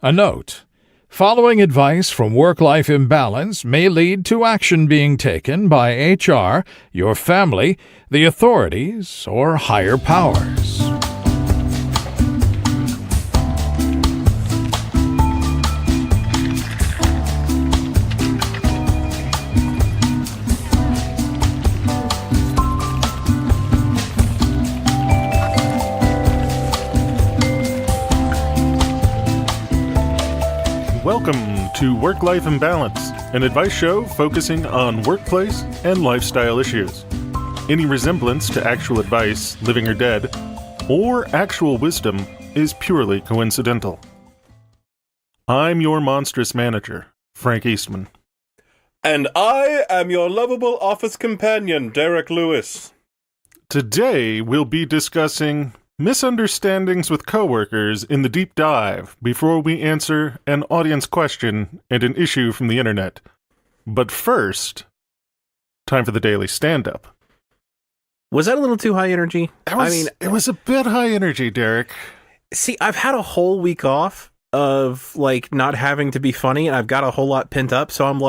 A note: following advice from work-life imbalance may lead to action being taken by HR, your family, the authorities, or higher powers. Welcome to Work-Life Imbalance, an advice show focusing on workplace and lifestyle issues. Any resemblance to actual advice, living or dead, or actual wisdom is purely coincidental. I'm your monstrous manager, Frank Eastman. And I am your lovable office companion, Derek Lewis. Today we'll be discussing misunderstandings with coworkers in the deep dive before we answer an audience question and an issue from the internet. But first, time for the daily stand-up. Was that a little too high energy? It was a bit high energy, Derek. See, I've had a whole week off of, not having to be funny, and I've got a whole lot pent up, so I'm,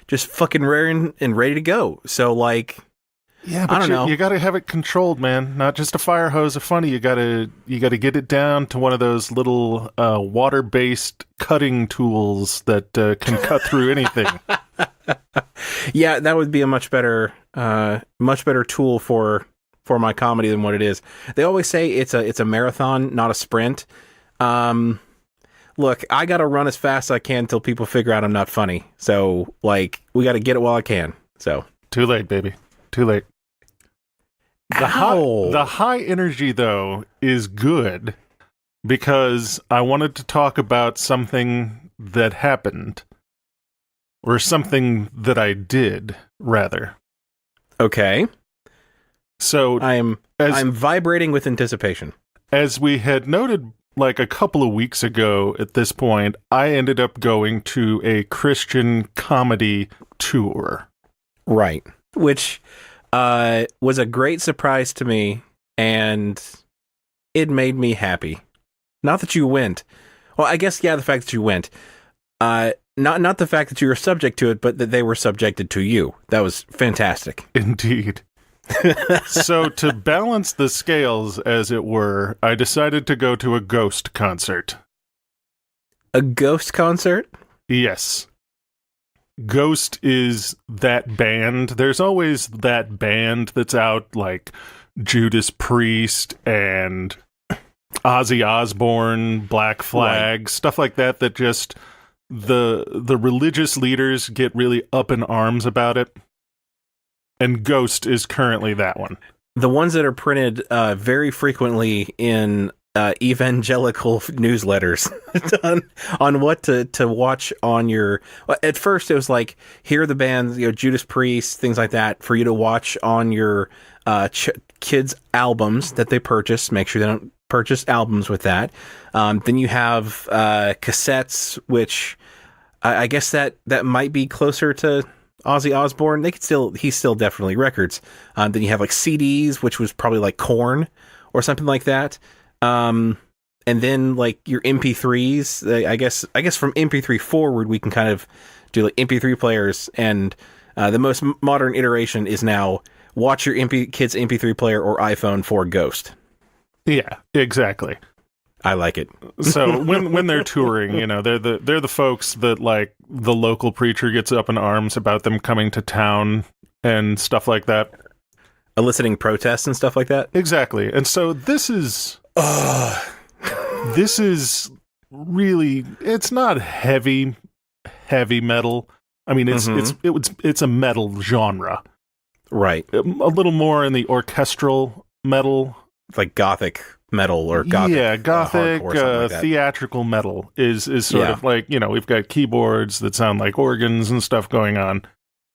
just fucking raring and ready to go. So, yeah, but I don't know. You gotta have it controlled, man. Not just a fire hose of funny. You gotta get it down to one of those little water-based cutting tools that can cut through anything. Yeah, that would be a much better tool for my comedy than what it is. They always say it's a marathon, not a sprint. Look, I gotta run as fast as I can until people figure out I'm not funny. So, we gotta get it while I can. So too late, baby. Too late. The high energy, though, is good because I wanted to talk about something that happened. Or something that I did, rather. Okay. So I'm vibrating with anticipation. As we had noted a couple of weeks ago at this point, I ended up going to a Christian comedy tour. Right. Which was a great surprise to me, and it made me happy. Not that you went. Well, I guess, yeah, the fact that you went. Not the fact that you were subject to it, but that they were subjected to you. That was fantastic. Indeed. So to balance the scales, as it were, I decided to go to a Ghost concert. A Ghost concert? Yes. Ghost is that band. There's always that band that's out, like Judas Priest and Ozzy Osbourne, Black Flag, right. Stuff like that just the religious leaders get really up in arms about it. And Ghost is currently that one. The ones that are printed very frequently in evangelical newsletters on what to watch on your. At first, it was here are the bands, Judas Priest, things like that, for you to watch on your kids' albums that they purchase. Make sure they don't purchase albums with that. Then you have cassettes, which I guess that might be closer to Ozzy Osbourne. He's still definitely records. Then you have CDs, which was probably Korn or something like that. And then your MP3s. I guess from MP3 forward we can kind of do MP3 players, and the most modern iteration is now watch your kid's MP3 player or iPhone for Ghost. Yeah, exactly. I like it. So when they're touring, they're the folks that the local preacher gets up in arms about them coming to town and stuff like that. Eliciting protests and stuff like that? Exactly. And so this is really, it's not heavy metal. I mean, it's a metal genre. Right. A little more in the orchestral metal. Like gothic metal or gothic. Yeah, gothic theatrical metal is sort of we've got keyboards that sound like organs and stuff going on.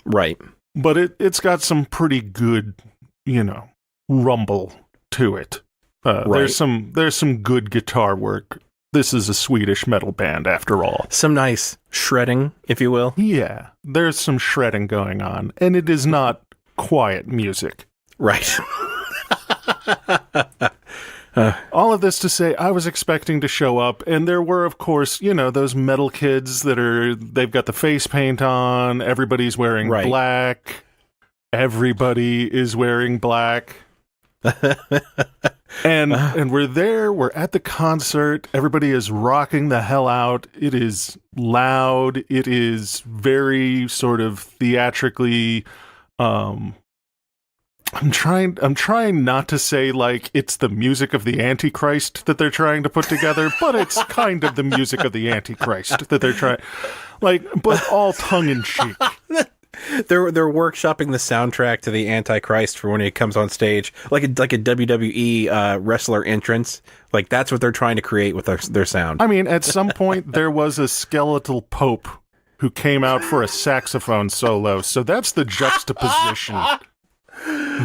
Right. But it's got some pretty good, rumble to it. Right. There's some good guitar work. This is a Swedish metal band, after all. Some nice shredding, if you will. Yeah, there's some shredding going on, and it is not quiet music. Right. All of this to say, I was expecting to show up, and there were, of course, those metal kids they've got the face paint on, everybody's wearing black, everybody is wearing black. and we're at the concert, everybody is rocking the hell out, it is loud, it is very sort of theatrically, I'm trying not to say like it's the music of the Antichrist that they're trying to put together, but it's kind of the music of the Antichrist that they're trying, but all tongue in cheek. They're workshopping the soundtrack to the Antichrist for when he comes on stage, like a WWE wrestler entrance. Like that's what they're trying to create with their sound. I mean, at some point there was a skeletal pope who came out for a saxophone solo, so that's the juxtaposition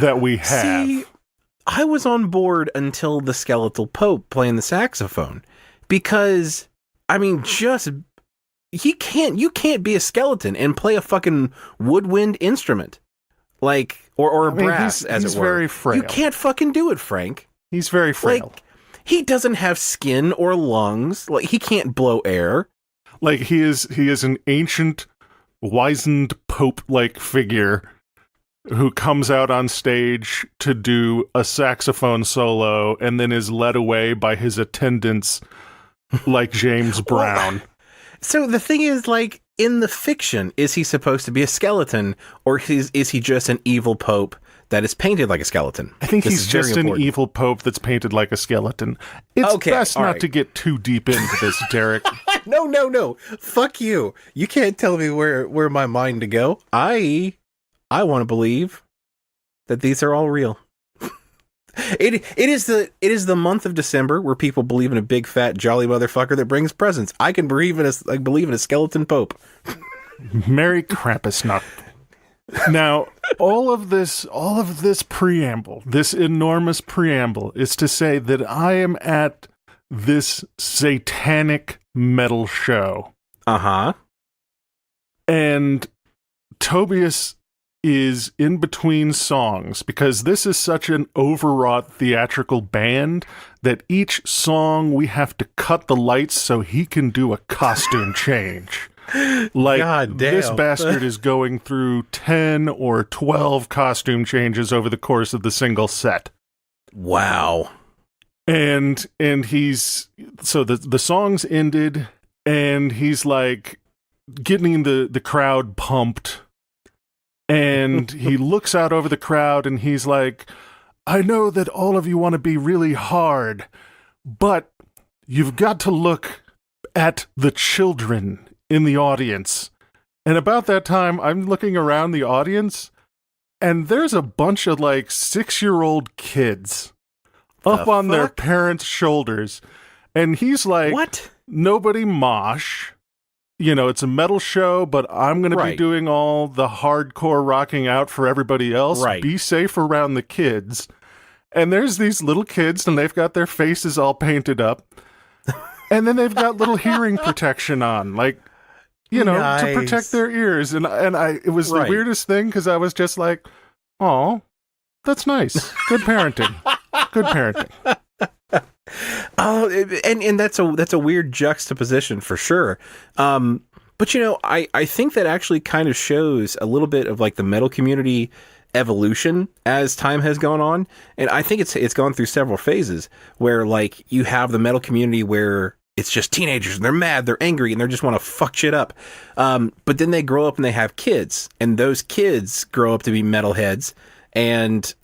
that we have. See, I was on board until the skeletal pope playing the saxophone, because I mean, you can't be a skeleton and play a fucking woodwind instrument, like or brass, as it were. He's very frail. You can't fucking do it, Frank. He's very frail. Like, he doesn't have skin or lungs. Like, he can't blow air. Like, he is an ancient, wizened pope-like figure who comes out on stage to do a saxophone solo and then is led away by his attendants like James Brown. Well, so the thing is, like, in the fiction, is he supposed to be a skeleton, or is he just an evil pope that is painted like a skeleton? I think he's just an evil pope that's painted like a skeleton. It's best not to get too deep into this, Derek. No. Fuck you. You can't tell me where my mind to go. I want to believe that these are all real. It is the month of December where people believe in a big fat jolly motherfucker that brings presents. I can believe in a skeleton pope. Merry Krampusnacht. Now, all of this preamble, this enormous preamble, is to say that I am at this satanic metal show. Uh-huh. And Tobias is in between songs, because this is such an overwrought theatrical band that each song we have to cut the lights so he can do a costume change. Like, God damn. This bastard is going through 10 or 12 costume changes over the course of the single set. Wow. And he's, so the songs ended, and he's like getting the crowd pumped. And he looks out over the crowd and he's like, I know that all of you want to be really hard, but you've got to look at the children in the audience. And about that time, I'm looking around the audience, and there's a bunch of like 6-year-old kids up on their parents' shoulders. And he's like, what? Nobody mosh. It's a metal show, but I'm going to be doing all the hardcore rocking out for everybody else. Right. Be safe around the kids. And there's these little kids, and they've got their faces all painted up. And then they've got little hearing protection on, like, to protect their ears. And it was the weirdest thing, because I was just like, oh, that's nice. Good parenting. Good parenting. Oh, and that's a weird juxtaposition for sure. But I think that actually kind of shows a little bit of like the metal community evolution as time has gone on. And I think it's gone through several phases where like you have the metal community where it's just teenagers and they're mad, they're angry, and they just want to fuck shit up. But then they grow up and they have kids, and those kids grow up to be metalheads. And,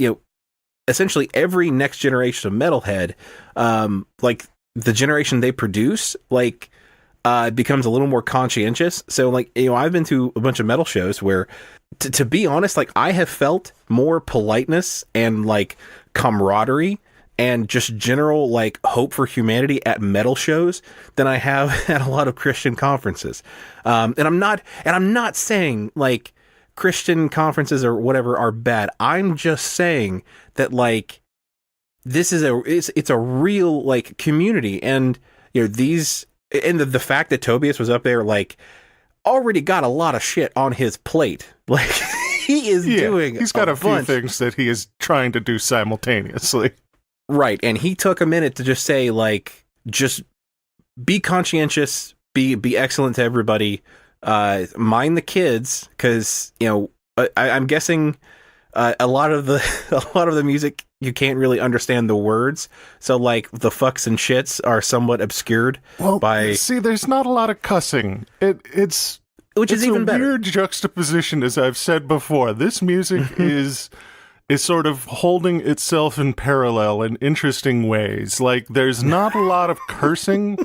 essentially every next generation of metalhead, like the generation they produce, like, becomes a little more conscientious. So like, I've been to a bunch of metal shows where, to be honest, like I have felt more politeness and like camaraderie and just general like hope for humanity at metal shows than I have at a lot of Christian conferences. And I'm not saying like Christian conferences or whatever are bad. I'm just saying that like this is it's a real like community, and these, and the fact that Tobias was up there like already got a lot of shit on his plate. Like he is doing he's got a few things that he is trying to do simultaneously. Right, and he took a minute to just say, like, just be conscientious, be excellent to everybody, mind the kids, because, you know, I'm guessing a lot of the music you can't really understand the words, so like the fucks and shits are somewhat obscured by. See, there's not a lot of cussing. It's even better. Weird juxtaposition, as I've said before. This music is sort of holding itself in parallel in interesting ways. Like, there's not a lot of cursing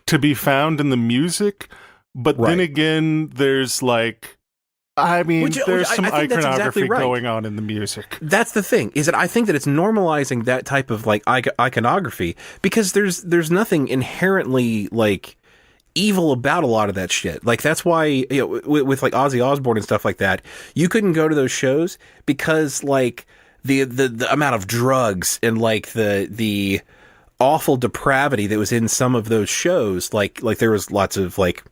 to be found in the music, but then again, there's like, I mean, there's some iconography going on in the music. That's the thing, is that I think that it's normalizing that type of like iconography, because there's nothing inherently like evil about a lot of that shit. Like, that's why, you know, with like Ozzy Osbourne and stuff like that, you couldn't go to those shows because like the amount of drugs and like the awful depravity that was in some of those shows. Like there was lots of like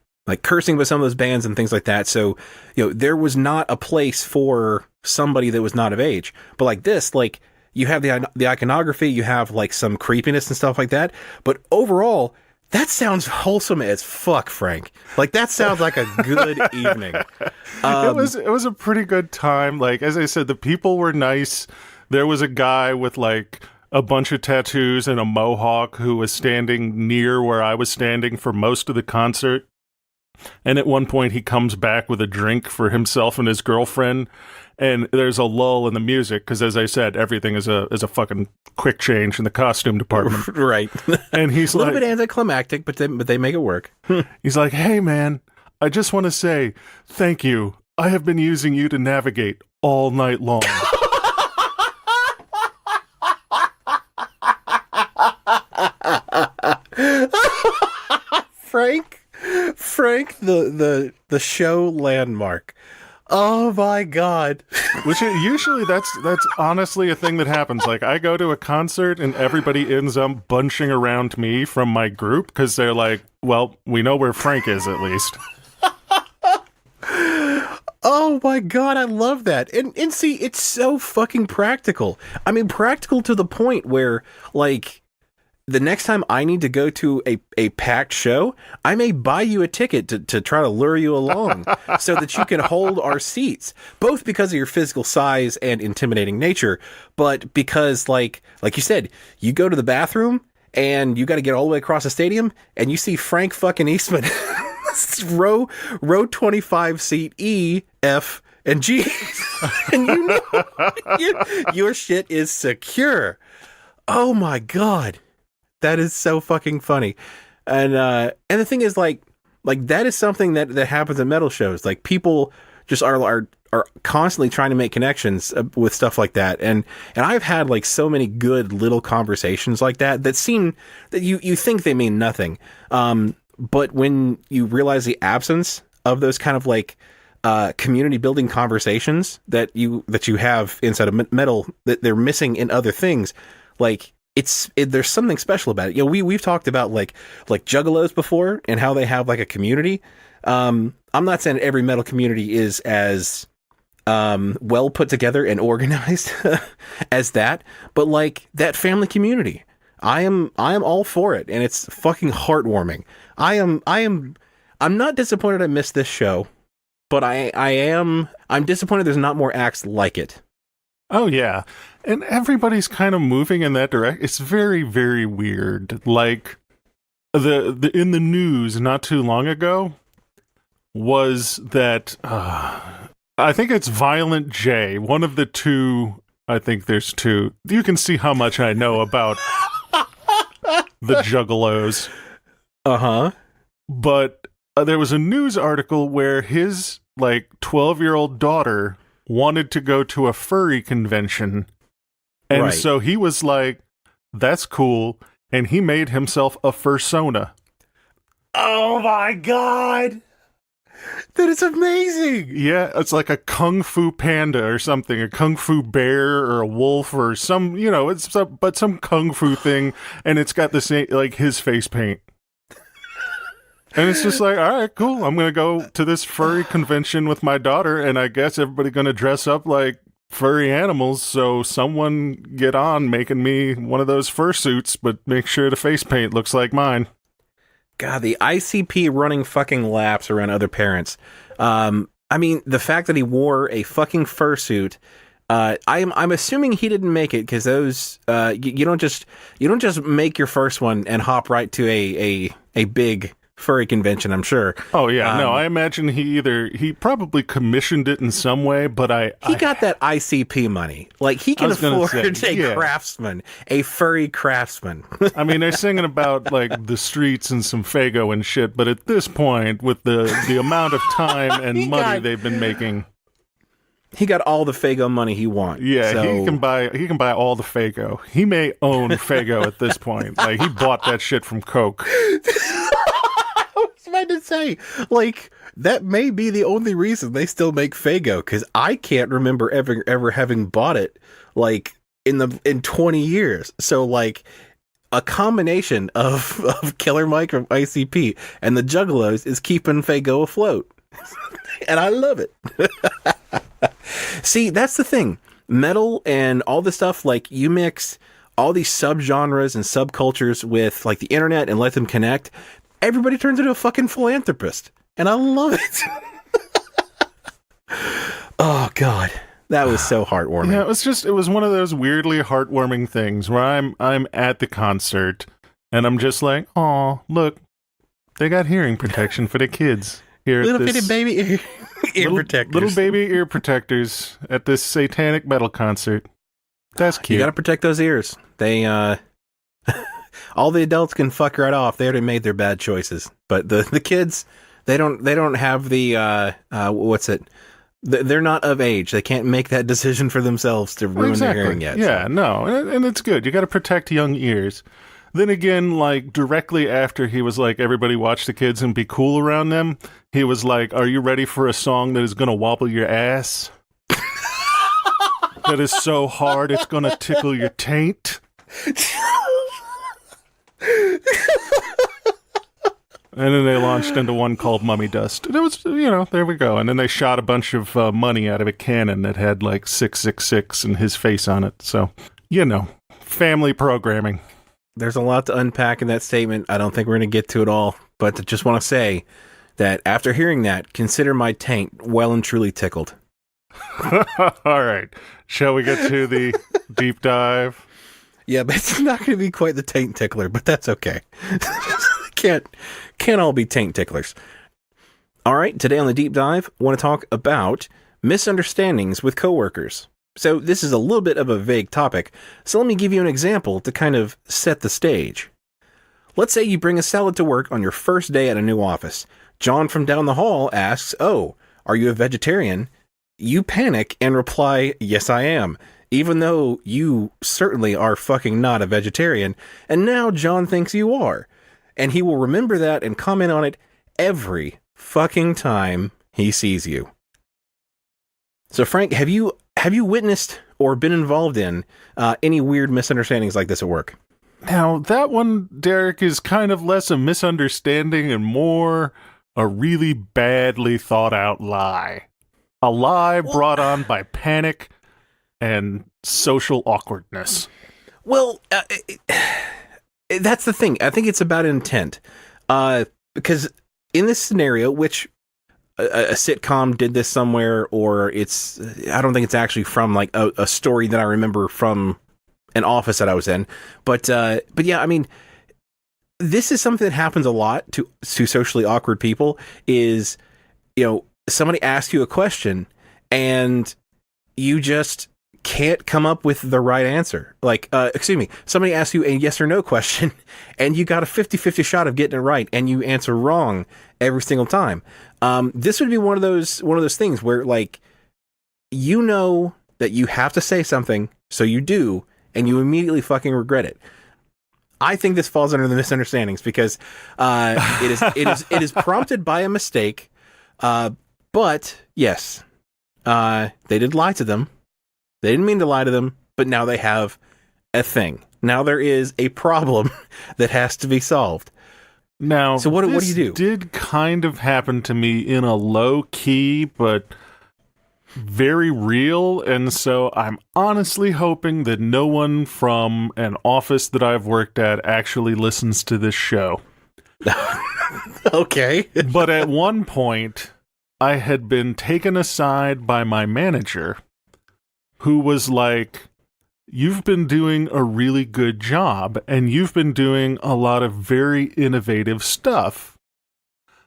cursing with some of those bands and things like that. So, you know, there was not a place for somebody that was not of age. But like this, like, you have the iconography, you have like some creepiness and stuff like that. But overall, that sounds wholesome as fuck, Frank. Like, that sounds like a good evening. It was a pretty good time. Like, as I said, the people were nice. There was a guy with like a bunch of tattoos and a mohawk who was standing near where I was standing for most of the concert. And at one point, he comes back with a drink for himself and his girlfriend. And there's a lull in the music because, as I said, everything is a fucking quick change in the costume department. Right. And he's a little bit anticlimactic, but they make it work. He's like, "Hey, man, I just want to say thank you. I have been using you to navigate all night long." Frank, the show landmark. Oh my God. Which usually that's honestly a thing that happens. Like, I go to a concert and everybody ends up bunching around me from my group because they're like, well, we know where Frank is at least. Oh my God, I love that. And see, it's so fucking practical. I mean, practical to the point where, like, the next time I need to go to a packed show, I may buy you a ticket to try to lure you along so that you can hold our seats, both because of your physical size and intimidating nature, but because, like you said, you go to the bathroom and you got to get all the way across the stadium and you see Frank fucking Eastman, row 25 seat E, F, and G, and you know your shit is secure. Oh my God. That is so fucking funny. And the thing is, like that is something that happens at metal shows. Like, people just are constantly trying to make connections with stuff like that. And I've had like so many good little conversations like that seem that you think they mean nothing. But when you realize the absence of those kind of like community building conversations that you have inside of metal that they're missing in other things, like, there's something special about it. You know, we've talked about like juggalos before and how they have like a community. I'm not saying every metal community is as well put together and organized as that, but like that family community, I am all for it, and it's fucking heartwarming. I'm not disappointed I missed this show, but I'm disappointed there's not more acts like it. Oh, yeah. And everybody's kind of moving in that direction. It's very, very weird. Like, the in the news not too long ago was that, I think it's Violent J, one of the two, I think there's two. You can see how much I know about the Juggalos. Uh-huh. But there was a news article where his, like, 12-year-old daughter wanted to go to a furry convention. And right. So he was like, that's cool. And he made himself a fursona. Oh my God. That is amazing. Yeah, it's like a kung fu panda or something, a kung fu bear or a wolf or some, you know, some kung fu thing. And it's got the same, like, his face paint. And it's just like, all right, cool. I'm going to go to this furry convention with my daughter, and I guess everybody's going to dress up like furry animals, so someone get on making me one of those fursuits, but make sure the face paint looks like mine. God, the ICP running fucking laps around other parents. I mean, the fact that he wore a fucking fursuit, I'm assuming he didn't make it because those you don't just make your first one and hop right to a big furry convention, I'm sure. Oh yeah, no, I imagine he probably commissioned it in some way, but he got that ICP money. Like, he can afford craftsman, a furry craftsman. I mean, they're singing about like the streets and some Faygo and shit, but at this point, with the amount of time and money they've been making, he got all the Faygo money he wants. Yeah, so. he can buy all the Faygo. He may own Faygo at this point. Like, he bought that shit from Coke. I was about to say, like, that may be the only reason they still make Faygo, because I can't remember ever having bought it, like, in 20 years. So, like, a combination of Killer Mike from ICP and the Juggalos is keeping Faygo afloat. And I love it. See, that's the thing. Metal and all this stuff, like, you mix all these subgenres and subcultures with, like, the internet and let them connect, everybody turns into a fucking philanthropist. And I love it. Oh, God. That was so heartwarming. Yeah, it was one of those weirdly heartwarming things where I'm at the concert and I'm just like, oh, look, they got hearing protection for the kids. Here little bitty baby ear protectors. Little baby ear protectors at this satanic metal concert. That's cute. You gotta protect those ears. They, all the adults can fuck right off. They already made their bad choices. But the kids, they don't have the, what's it? They're not of age. They can't make that decision for themselves to ruin their hearing yet. Yeah, so. No. And it's good. You gotta protect young ears. Then again, like, directly after he was like, everybody watch the kids and be cool around them, he was like, are you ready for a song that is going to wobble your ass? That is so hard, it's going to tickle your taint? And then they launched into one called Mummy Dust. And it was, there we go. And then they shot a bunch of money out of a cannon that had, like, 666 and his face on it. So, family programming. There's a lot to unpack in that statement. I don't think we're going to get to it all, but I just want to say that after hearing that, consider my taint well and truly tickled. All right. Shall we get to the deep dive? Yeah, but it's not going to be quite the taint tickler, but that's okay. Can't all be taint ticklers. All right, today on the deep dive, I want to talk about misunderstandings with coworkers. So this is a little bit of a vague topic, so let me give you an example to kind of set the stage. Let's say you bring a salad to work on your first day at a new office. John from down the hall asks, "Oh, are you a vegetarian?" You panic and reply, "Yes, I am," even though you certainly are fucking not a vegetarian, and now John thinks you are. And he will remember that and comment on it every fucking time he sees you. So Frank, have you witnessed or been involved in any weird misunderstandings like this at work? Now, that one, Derek, is kind of less a misunderstanding and more a really badly thought out lie. A lie brought on by panic and social awkwardness. Well, that's the thing. I think it's about intent. Because in this scenario, which a sitcom did this somewhere, or I don't think it's actually from like a story that I remember from an office that I was in. But yeah, I mean, this is something that happens a lot to socially awkward people is, somebody asks you a question and you just can't come up with the right answer. Like, somebody asks you a yes or no question and you got a 50-50 shot of getting it right and you answer wrong every single time. This would be one of those things where, like, that you have to say something, so you do, and you immediately fucking regret it. I think this falls under the misunderstandings because it is prompted by a mistake. But yes, they did lie to them. They didn't mean to lie to them, but now they have a thing. Now there is a problem that has to be solved. Now, so what do you do? Did kind of happen to me in a low key, but very real, and so I'm honestly hoping that no one from an office that I've worked at actually listens to this show. Okay. But at one point, I had been taken aside by my manager, who was like, "You've been doing a really good job, and you've been doing a lot of very innovative stuff.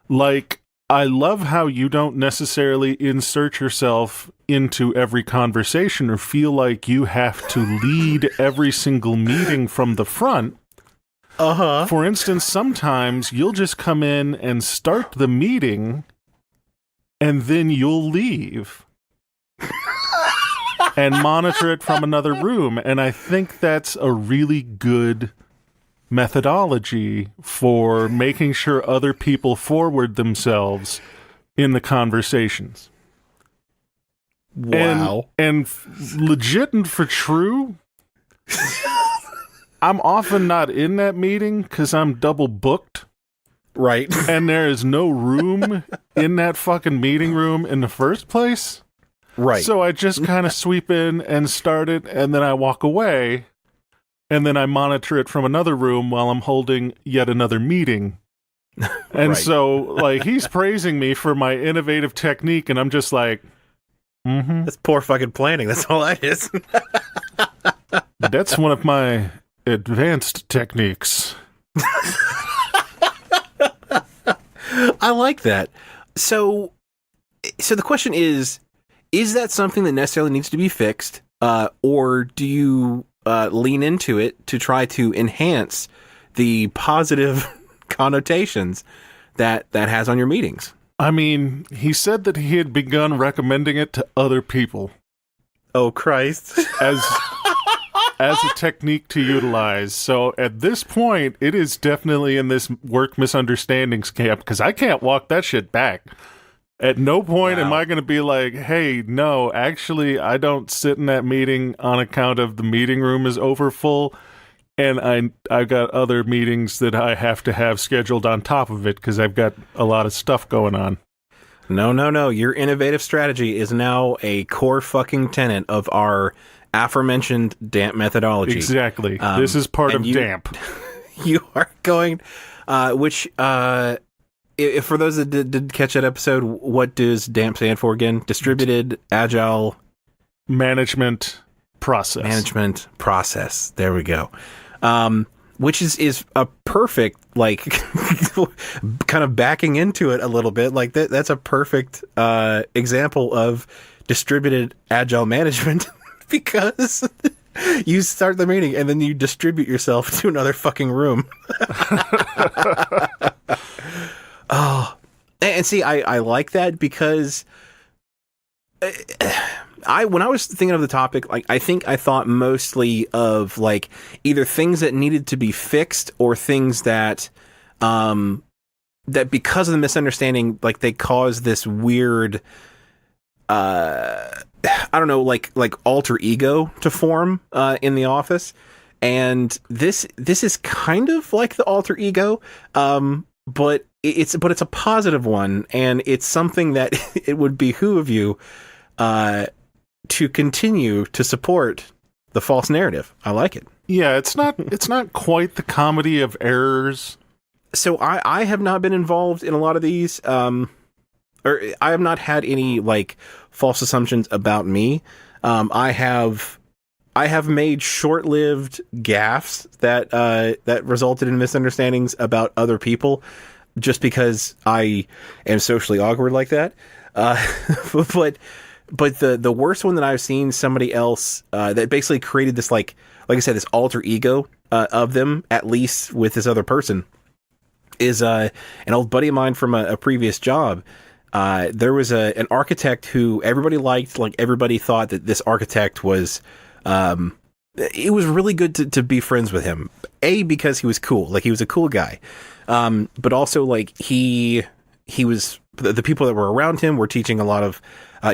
Like, I love how you don't necessarily insert yourself into every conversation or feel like you have to lead every single meeting from the front. Uh-huh. For instance, sometimes you'll just come in and start the meeting, and then you'll leave and monitor it from another room. And I think that's a really good methodology for making sure other people forward themselves in the conversations." Wow. And legit and for true, I'm often not in that meeting because I'm double booked. Right. And there is no room in that fucking meeting room in the first place. Right. So I just kind of sweep in and start it, and then I walk away, and then I monitor it from another room while I'm holding yet another meeting. And Right. so, like, he's praising me for my innovative technique, and I'm just like, That's poor fucking planning. That's all that is. that's one of my advanced techniques. I like that. So the question is that something that necessarily needs to be fixed, or do you lean into it to try to enhance the positive connotations that has on your meetings? I mean, he said that he had begun recommending it to other people Oh, Christ. as a technique to utilize. So at this point, it is definitely in this work misunderstandings camp, because I can't walk that shit back. At no point am Wow. I going to be like, "Hey, no, actually, I don't sit in that meeting on account of the meeting room is over full, and I've got other meetings that I have to have scheduled on top of it because I've got a lot of stuff going on." No. Your innovative strategy is now a core fucking tenet of our aforementioned DAMP methodology. Exactly. This is part and of you- DAMP. You are going, if for those that did catch that episode, what does DAMP stand for again? Distributed Agile Management process. Management Process. There we go. Which is a perfect, like, kind of backing into it a little bit. Like that's a perfect example of distributed agile management because you start the meeting and then you distribute yourself to another fucking room. Oh, and see, I like that because when I was thinking of the topic, like I thought mostly of like either things that needed to be fixed or things that that because of the misunderstanding, like they caused this weird I don't know, like alter ego to form in the office. And this is kind of like the alter ego, but it's a positive one, and it's something that it would behoove you to continue to support the false narrative. I like it. Yeah, it's not quite the comedy of errors. So I have not been involved in a lot of these, or I have not had any like false assumptions about me. I have made short-lived gaffes that resulted in misunderstandings about other people, just because I am socially awkward like that. But the worst one that I've seen somebody else that basically created this like I said, this alter ego of them, at least with this other person, is an old buddy of mine from a previous job. There was an architect who everybody liked. Like everybody thought that this architect was. It was really good to be friends with him. A, because he was cool, like he was a cool guy. But also like he was the people that were around him were teaching a lot of.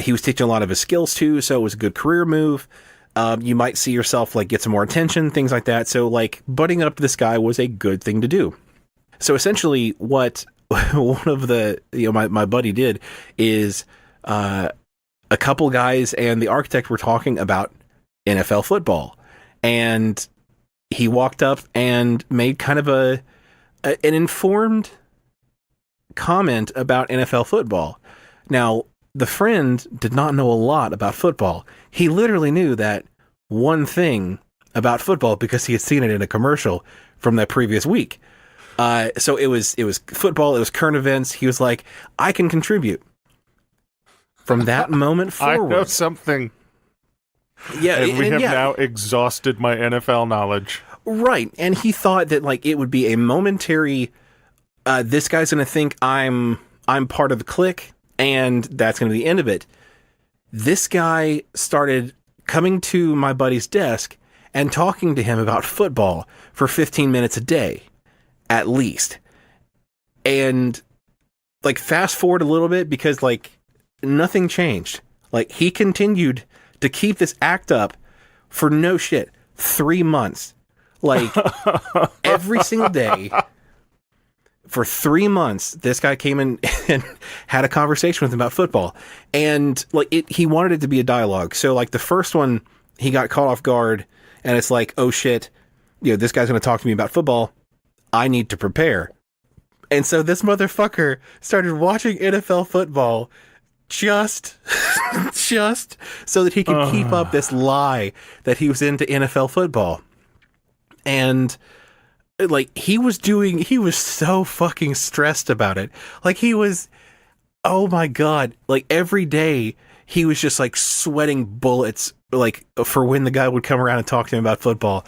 He was teaching a lot of his skills too, so it was a good career move. You might see yourself like get some more attention, things like that. So like butting up to this guy was a good thing to do. So essentially, what one of the my buddy did is a couple guys and the architect were talking about NFL football, and he walked up and made kind of an informed comment about NFL football. Now, the friend did not know a lot about football. He literally knew that one thing about football because he had seen it in a commercial from that previous week. So it was football, it was current events. He was like, I can contribute. From that moment forward. I know something. Yeah, and we have now exhausted my NFL knowledge. Right. And he thought that like it would be a momentary this guy's going to think I'm part of the clique, and that's going to be the end of it. This guy started coming to my buddy's desk and talking to him about football for 15 minutes a day, at least. And like fast forward a little bit, because like nothing changed. Like he continued to keep this act up for no shit 3 months. Like every single day for 3 months, this guy came in and had a conversation with him about football. And like he wanted it to be a dialogue. So like the first one, he got caught off guard, and it's like, oh shit, this guy's going to talk to me about football. I need to prepare. And so this motherfucker started watching NFL football just so that he could keep up this lie that he was into NFL football. And like he was so fucking stressed about it. Like he was, oh my God, like every day he was just like sweating bullets, like for when the guy would come around and talk to him about football.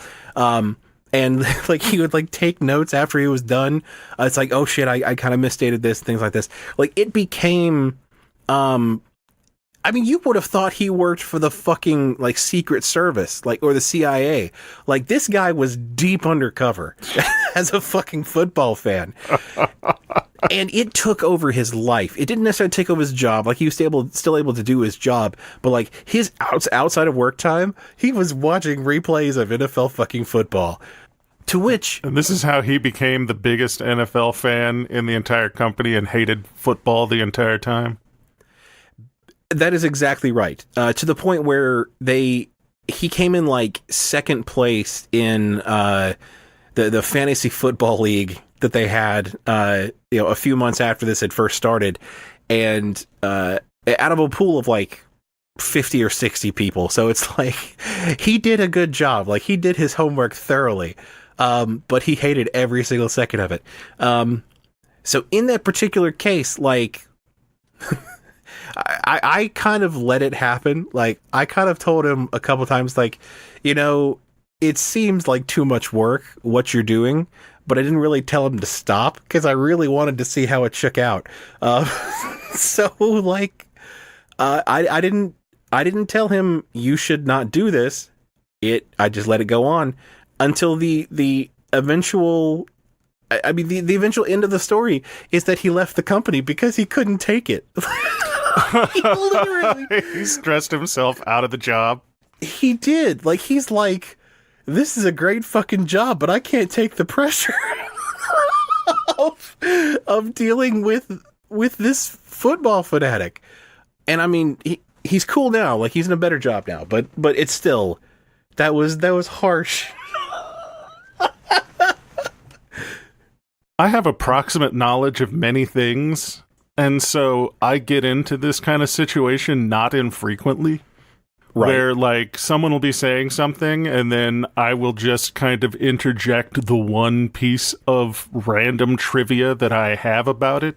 And like he would like take notes after he was done. It's like, oh shit, I kind of misstated this, things like this. Like it became, I mean, you would have thought he worked for the fucking like Secret Service, like, or the CIA. Like this guy was deep undercover as a fucking football fan. And it took over his life. It didn't necessarily take over his job. Like he was still able to do his job, but like his outside of work time, he was watching replays of NFL fucking football. To which, and this is how he became the biggest NFL fan in the entire company and hated football the entire time. That is exactly right. To the point where he came in like second place in the fantasy football league that they had a few months after this had first started, and out of a pool of like 50 or 60 people. So it's like he did a good job. Like he did his homework thoroughly, but he hated every single second of it. So in that particular case, like I kind of let it happen. Like I kind of told him a couple times, like, it seems like too much work what you're doing, but I didn't really tell him to stop because I really wanted to see how it shook out. So like, I didn't tell him you should not do this. I just let it go on until the eventual. I mean, the eventual end of the story is that he left the company because he couldn't take it. He literally he stressed himself out of the job. He did. Like he's like, this is a great fucking job, but I can't take the pressure of dealing with this football fanatic. And I mean, he's cool now. Like he's in a better job now, but it's still that was harsh. I have approximate knowledge of many things, and so I get into this kind of situation not infrequently. Right. Where, like, someone will be saying something, and then I will just kind of interject the one piece of random trivia that I have about it.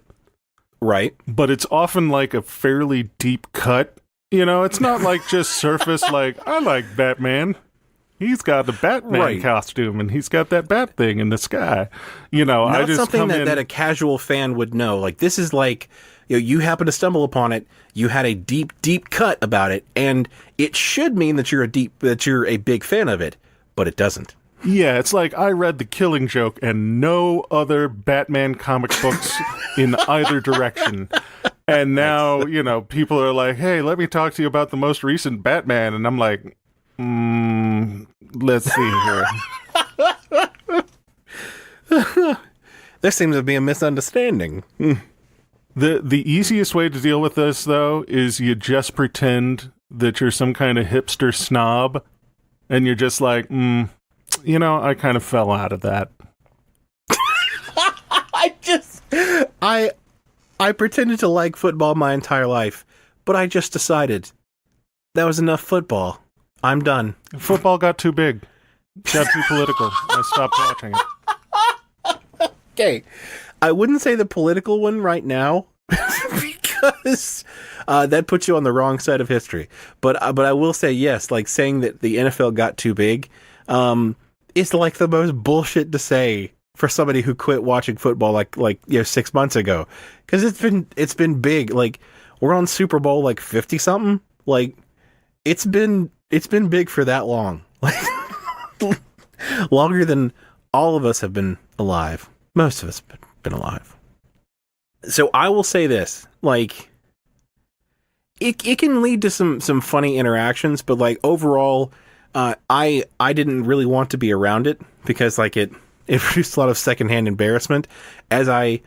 Right. But it's often, like, a fairly deep cut. It's not, like, just surface, like, I like Batman. He's got the Batman costume, and he's got that bat thing in the sky. Not I just something that a casual fan would know. Like, this is like, you happen to stumble upon it. You had a deep cut about it, and it should mean that you're a big fan of it, but it doesn't. Yeah, it's like I read The Killing Joke and no other Batman comic books in either direction. And now, people are like, hey, let me talk to you about the most recent Batman. And I'm like, let's see here. There seems to be a misunderstanding. The easiest way to deal with this, though, is you just pretend that you're some kind of hipster snob, and you're just like, I kind of fell out of that. I pretended to like football my entire life, but I just decided that was enough football. I'm done. Football got too big. Got too political. I stopped watching it. Okay. I wouldn't say the political one right now because that puts you on the wrong side of history. But I will say yes, like saying that the NFL got too big is like the most bullshit to say for somebody who quit watching football like 6 months ago, because it's been big. Like we're on Super Bowl like 50 something. Like it's been big for that long, like longer than all of us have been alive. Most of us have been alive. So I will say this, like it can lead to some funny interactions, but like overall, I didn't really want to be around it because like it produced a lot of secondhand embarrassment as I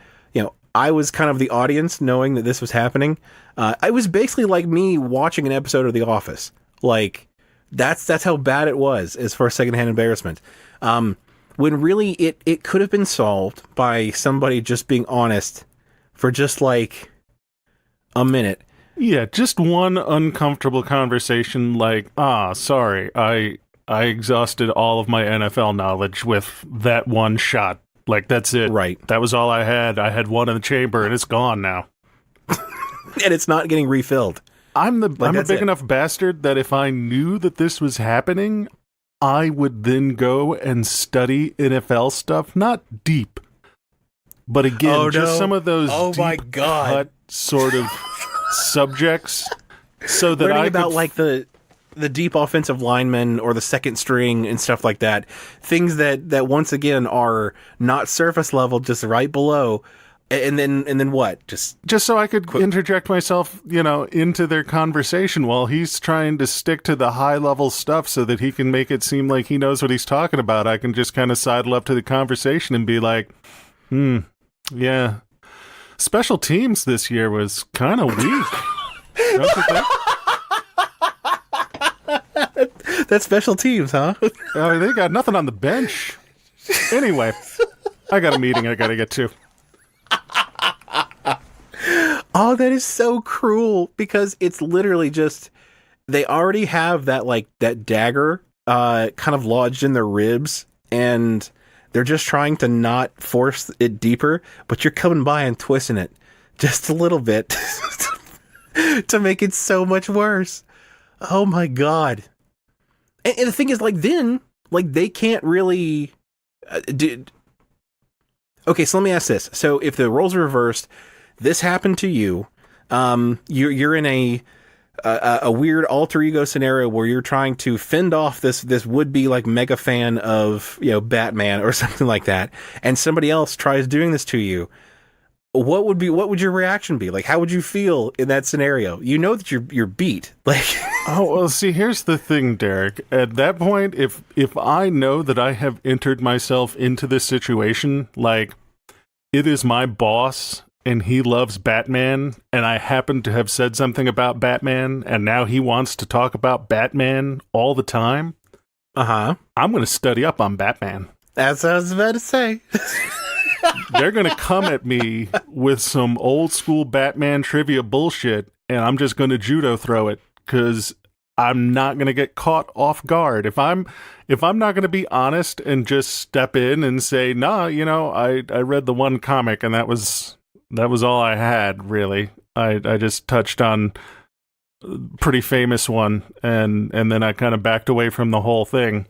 was kind of the audience knowing that this was happening. It was basically like me watching an episode of The Office. Like that's how bad it was as far as secondhand embarrassment. When really it could have been solved by somebody just being honest for just like a minute. Yeah, just one uncomfortable conversation like, sorry, I exhausted all of my NFL knowledge with that one shot. Like, that's it. Right. That was all I had. I had one in the chamber, and it's gone now. And it's not getting refilled. I'm a big enough bastard that if I knew that this was happening, I would then go and study NFL stuff. Not deep, but again, some of those deep cut sort of subjects so that learning about like the deep offensive linemen or the second string and stuff like that, things that once again are not surface level, just right below, and then what? Just so I could interject myself, into their conversation while he's trying to stick to the high level stuff so that he can make it seem like he knows what he's talking about. I can just kind of sidle up to the conversation and be like, yeah, special teams this year was kind of weak. Don't you think? That's special teams, huh? They got nothing on the bench. Anyway, I got a meeting I got to get to. Oh, that is so cruel because it's literally just they already have that dagger kind of lodged in their ribs, and they're just trying to not force it deeper, but you're coming by and twisting it just a little bit to make it so much worse. Oh my God. And the thing is, they can't really okay, so let me ask this. So if the roles are reversed, this happened to you, you're in a weird alter ego scenario where you're trying to fend off this would-be like mega fan of, Batman or something like that, and somebody else tries doing this to you. What would your reaction be? Like, how would you feel in that scenario? You know that you're beat. Like, oh, well, see, here's the thing, Derek. At that point, if I know that I have entered myself into this situation, like, it is my boss and he loves Batman, and I happen to have said something about Batman, and now he wants to talk about Batman all the time. I'm going to study up on Batman. That's what I was about to say. They're going to come at me with some old school Batman trivia bullshit, and I'm just going to judo throw it because I'm not going to get caught off guard. If I'm not going to be honest and just step in and say, nah, I read the one comic and that was all I had, really. I just touched on a pretty famous one and then I kind of backed away from the whole thing.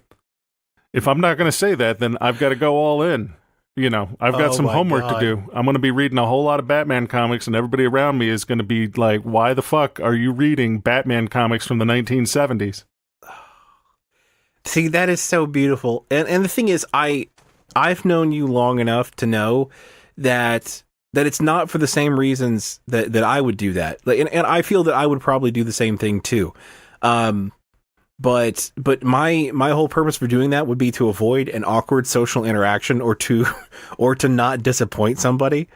If I'm not going to say that, then I've got to go all in. I've got some homework to do. I'm going to be reading a whole lot of Batman comics, and everybody around me is going to be like, why the fuck are you reading Batman comics from the 1970s? See, that is so beautiful. And the thing is, I've known you long enough to know that it's not for the same reasons that I would do that. And I feel that I would probably do the same thing too. But my whole purpose for doing that would be to avoid an awkward social interaction or to not disappoint somebody.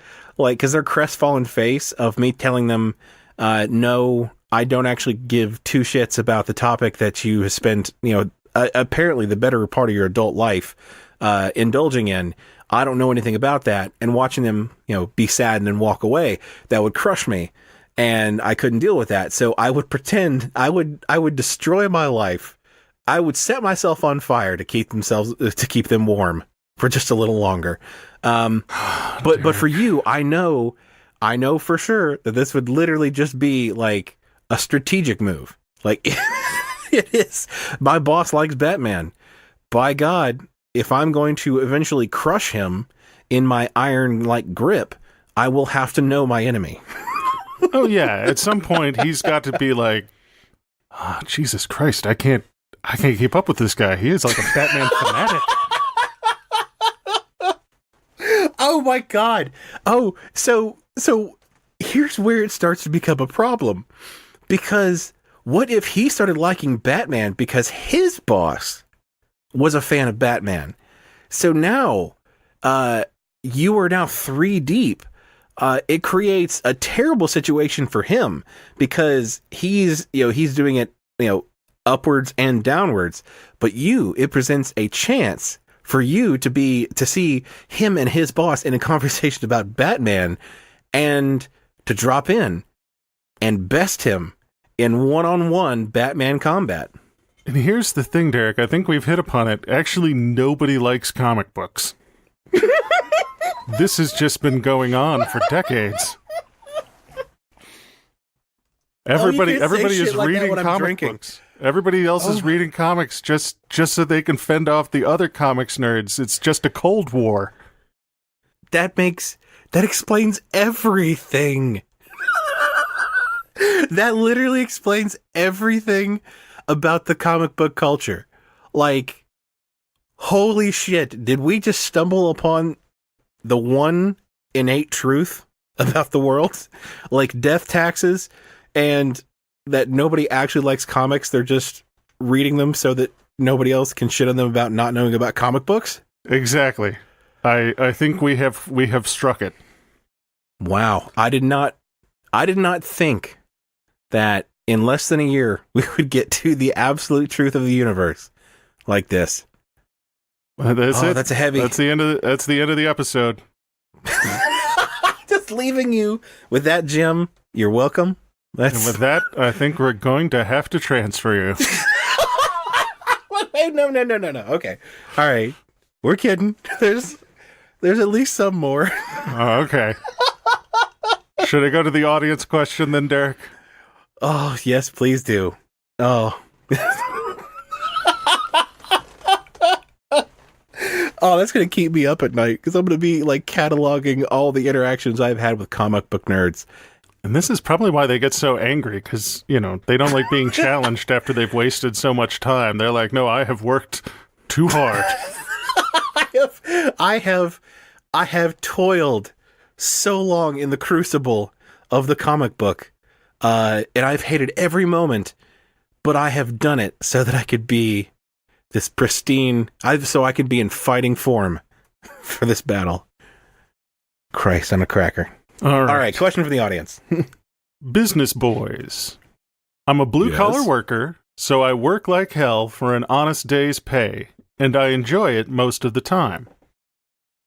Like, because their crestfallen face of me telling them, no, I don't actually give two shits about the topic that you have spent, apparently the better part of your adult life indulging in. I don't know anything about that. And watching them, be sad and then walk away, that would crush me. And I couldn't deal with that. So I would pretend I would destroy my life. I would set myself on fire to keep them warm for just a little longer. But for you, I know for sure that this would literally just be like a strategic move. Like it is. My boss likes Batman. By God, if I'm going to eventually crush him in my iron-like grip, I will have to know my enemy. Oh yeah, at some point he's got to be like, Jesus Christ, I can't keep up with this guy. He is like a Batman fanatic. Oh my God. Oh, so here's where it starts to become a problem. Because what if he started liking Batman because his boss was a fan of Batman? So now, you are now 3 deep. It creates a terrible situation for him because he's doing it, upwards and downwards. But it presents a chance for you to see him and his boss in a conversation about Batman and to drop in and best him in one-on-one Batman combat. And here's the thing, Derek. I think we've hit upon it. Actually, nobody likes comic books. This has just been going on for decades. Everybody is reading comic books. Everybody else is reading comics just so they can fend off the other comics nerds. It's just a Cold War. That explains everything. That literally explains everything about the comic book culture. Like, holy shit, did we just stumble upon the one innate truth about the world? Like death taxes, and that nobody actually likes comics. They're just reading them so that nobody else can shit on them about not knowing about comic books. Exactly. I think we have struck it. Wow. I did not think that in less than a year we would get to the absolute truth of the universe like this. That's it. That's a heavy. That's the end of the episode. Just leaving you with that, Jim. You're welcome. And with that, I think we're going to have to transfer you. Wait, no. Okay. All right. We're kidding. There's at least some more. Oh, okay. Should I go to the audience question then, Derek? Oh, yes, please do. Oh. Oh, that's going to keep me up at night because I'm going to be like cataloging all the interactions I've had with comic book nerds. And this is probably why they get so angry because, they don't like being challenged after they've wasted so much time. They're like, no, I have worked too hard. I have toiled so long in the crucible of the comic book, and I've hated every moment, but I have done it so that I could be this pristine, so I could be in fighting form for this battle. Christ, I'm a cracker. All right, question for the audience. Business boys. I'm a blue-collar worker, so I work like hell for an honest day's pay, and I enjoy it most of the time.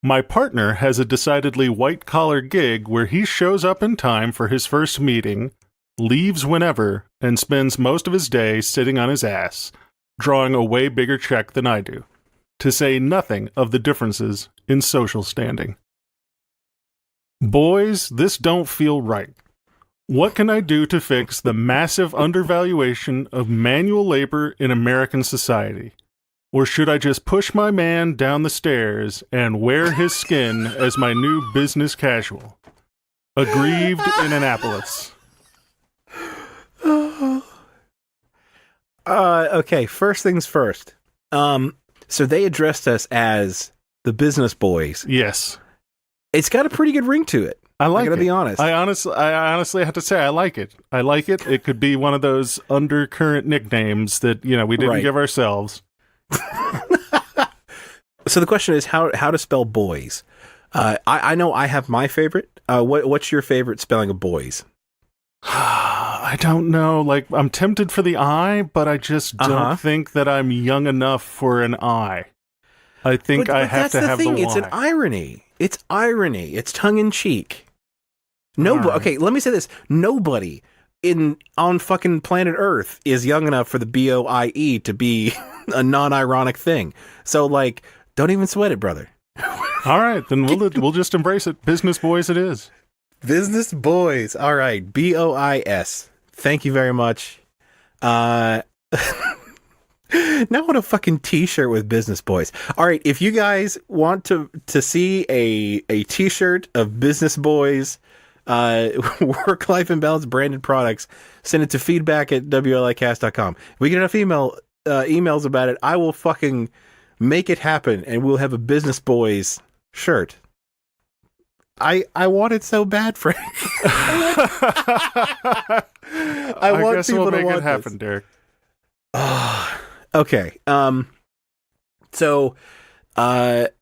My partner has a decidedly white-collar gig where he shows up in time for his first meeting, leaves whenever, and spends most of his day sitting on his ass, drawing a way bigger check than I do, to say nothing of the differences in social standing. Boys, this don't feel right. What can I do to fix the massive undervaluation of manual labor in American society? Or should I just push my man down the stairs and wear his skin as my new business casual? Aggrieved in Annapolis. Okay, first things first. So they addressed us as the business boys. Yes. It's got a pretty good ring to it. I like it. I gotta be honest. I honestly have to say I like it. I like it. It could be one of those undercurrent nicknames that, we didn't give ourselves. So the question is how to spell boys. I know I have my favorite. What's your favorite spelling of boys? I don't know. Like, I'm tempted for the I, but I just don't think that I'm young enough for an I. I think I have to have the Y. It's an irony. It's irony. It's tongue in cheek. Nobody. Right. Okay, let me say this. Nobody on fucking planet Earth is young enough for the BOIE to be a non-ironic thing. So, like, don't even sweat it, brother. All right, then we'll just embrace it. Business boys it is. Business boys. All right. BOIS. Thank you very much. Now I want a fucking t-shirt with business boys. All right. If you guys want to see a t-shirt of business boys, work-life imbalance branded products, send it to feedback@wlicast.com. If we get enough emails about it, I will fucking make it happen, and we'll have a business boys shirt. I want it so bad, Frank. I want guess people we'll to make want it happen, this. Derek. Okay. So, the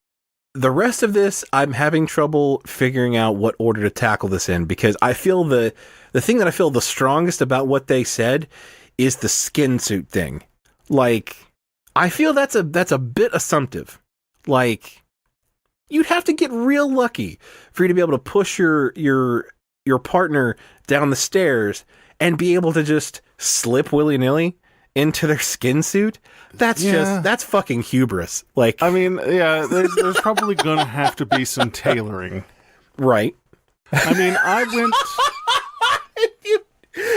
rest of this, I'm having trouble figuring out what order to tackle this in, because I feel the thing that I feel the strongest about what they said is the skin suit thing. Like, I feel that's a bit assumptive. Like, you'd have to get real lucky for you to be able to push your partner down the stairs and be able to just slip willy-nilly into their skin suit. That's fucking hubris. Like, I mean, yeah, there's probably gonna have to be some tailoring. Right. I mean, I went...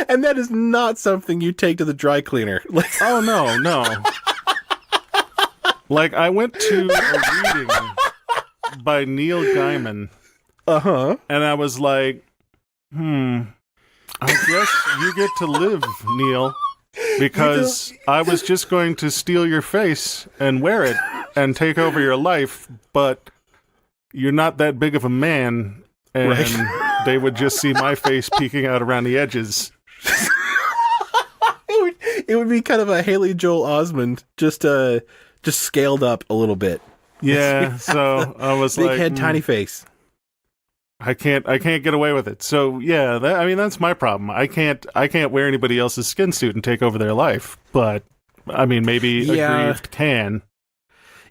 And that is not something you take to the dry cleaner. Like, Oh, no. Like, I went to a reading by Neil Gaiman. uh-huh. And I was like, I guess you get to live, Neil. Because I was just going to steal your face and wear it and take over your life, but you're not that big of a man, and they would just see my face peeking out around the edges. It would be kind of a Haley Joel Osment, just scaled up a little bit. Yeah, so I was Big like, head, tiny face. I can't get away with it. So yeah, that's my problem. I can't wear anybody else's skin suit and take over their life. But I mean, maybe aggrieved can.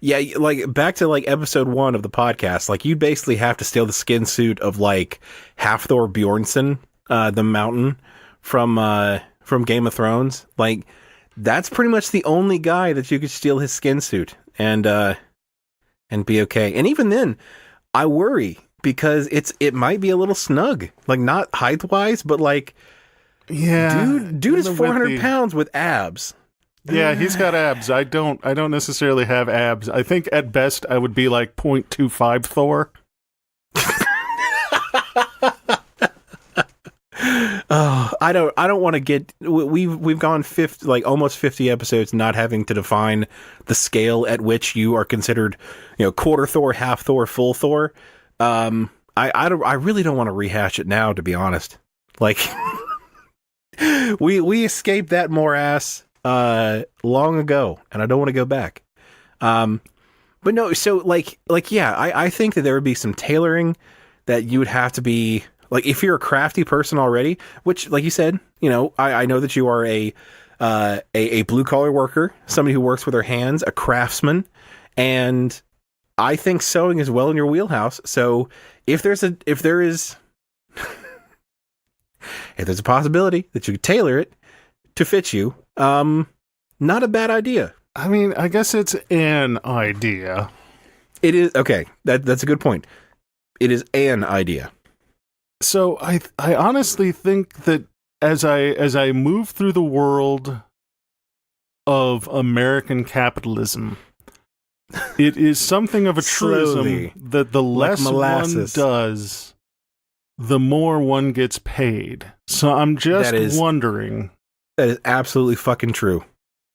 Yeah, like back to like episode 1 of the podcast. Like, you'd basically have to steal the skin suit of like Hafthor Bjornsson, the Mountain from Game of Thrones. Like, that's pretty much the only guy that you could steal his skin suit and be okay. And even then, I worry, because it might be a little snug, like not height wise, but like, yeah, dude is 400 pounds with abs. Yeah, he's got abs. I don't necessarily have abs. I think at best I would be like 0.25 Thor. Oh, I don't want to get. We've gone 50, like almost 50 episodes, not having to define the scale at which you are considered, quarter Thor, half Thor, full Thor. I really don't want to rehash it now, to be honest. Like, we escaped that morass long ago, and I don't want to go back. But no, so like yeah, I think that there would be some tailoring that you would have to be, like, if you're a crafty person already, which, like you said, I know that you are a blue collar worker, somebody who works with their hands, a craftsman, and I think sewing is well in your wheelhouse. So if there's a possibility that you could tailor it to fit you, not a bad idea. I mean, I guess it's an idea. It is okay. That's a good point. It is an idea. So I honestly think that as I move through the world of American capitalism, it is something of a truism that the less one does, the more one gets paid. So I'm just wondering. That is absolutely fucking true.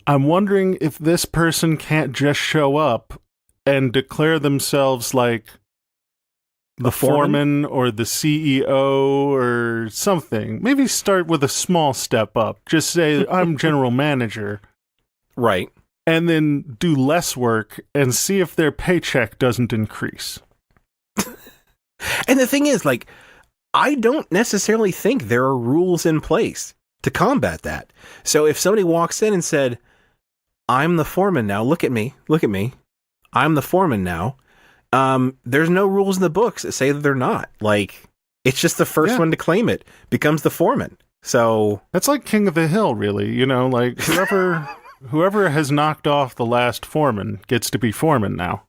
I'm wondering if this person can't just show up and declare themselves like the foreman or the CEO or something. Maybe start with a small step up. Just say, I'm general manager. Right. And then do less work and see if their paycheck doesn't increase. And the thing is, like, I don't necessarily think there are rules in place to combat that. So if somebody walks in and said, I'm the foreman now, look at me, I'm the foreman now, there's no rules in the books that say that they're not. Like, it's just the first one to claim it becomes the foreman. So that's like King of the Hill, really. You know, like whoever has knocked off the last foreman gets to be foreman now.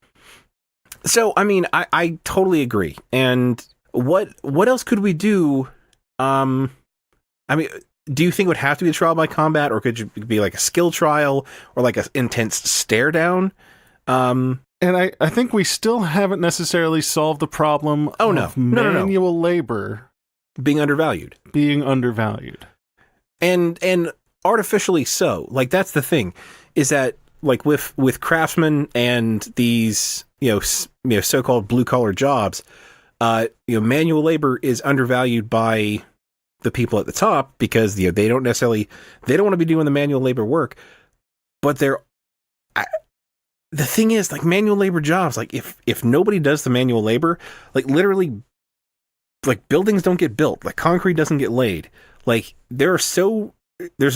So, I mean, I totally agree. And what else could we do? I mean, do you think it would have to be a trial by combat, or could it be like a skill trial, or like an intense stare down? And I think we still haven't necessarily solved the problem of manual labor being undervalued. And artificially so. Like, that's the thing, is that, like, with craftsmen and these, so-called blue-collar jobs, manual labor is undervalued by the people at the top because, they don't want to be doing the manual labor work, but the thing is, like, manual labor jobs, like, if nobody does the manual labor, like, literally, like, buildings don't get built, like, concrete doesn't get laid. Like, there's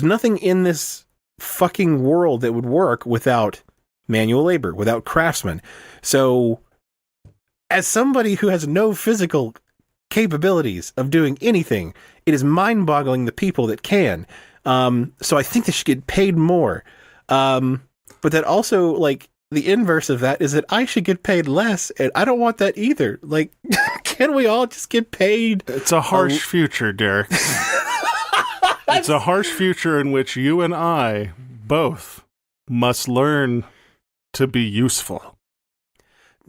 nothing in this fucking world that would work without manual labor, without craftsmen. So, as somebody who has no physical capabilities of doing anything, it is mind-boggling the people that can. So I think they should get paid more. But that also, like, the inverse of that is that I should get paid less, and I don't want that either. Like, can we all just get paid? It's a harsh future, Derek. It's a harsh future in which you and I both must learn to be useful.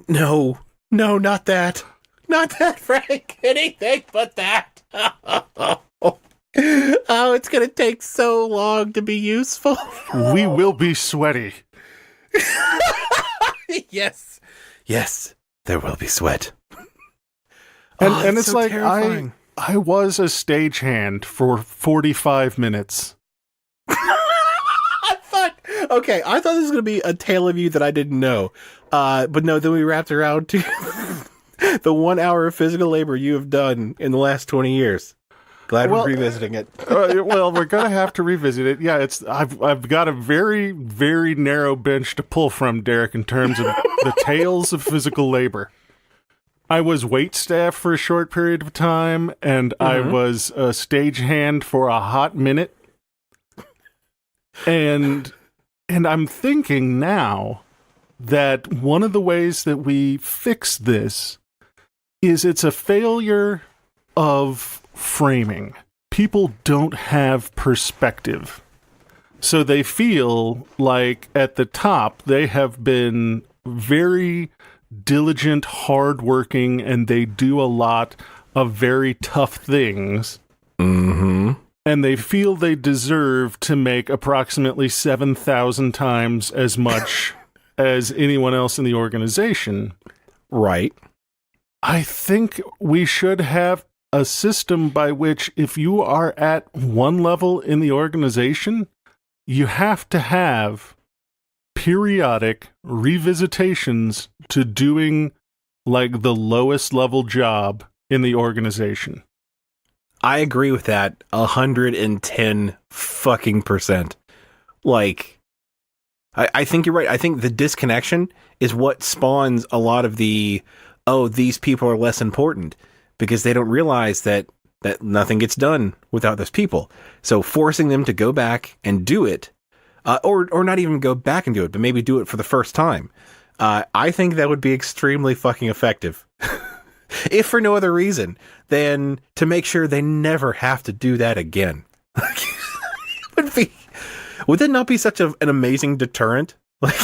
No, not that. Not that, Frank. Anything but that. Oh, it's going to take so long to be useful. We will be sweaty. Yes, there will be sweat. And it's so like, terrifying. I was a stagehand for 45 minutes. I thought this was going to be a tale of you that I didn't know. But no, then we wrapped around to the 1 hour of physical labor you have done in the last 20 years. Glad we're revisiting it. Well, we're gonna have to revisit it. Yeah, I've got a very, very narrow bench to pull from, Derek, in terms of the tales of physical labor. I was wait staff for a short period of time, and I was a stagehand for a hot minute. And I'm thinking now that one of the ways that we fix this is it's a failure of framing. People don't have perspective. So they feel like at the top they have been very diligent, hardworking, and they do a lot of very tough things. Mm-hmm. And they feel they deserve to make approximately 7,000 times as much as anyone else in the organization. Right. I think we should have a system by which if you are at one level in the organization, you have to have periodic revisitations to doing like the lowest level job in the organization. I agree with that 110 fucking %. Like, I think you're right. I think the disconnection is what spawns a lot of the, these people are less important, because they don't realize that nothing gets done without those people. So forcing them to go back and do it, or not even go back and do it, but maybe do it for the first time. I think that would be extremely fucking effective. If for no other reason than to make sure they never have to do that again. Would that not be such an amazing deterrent? Like,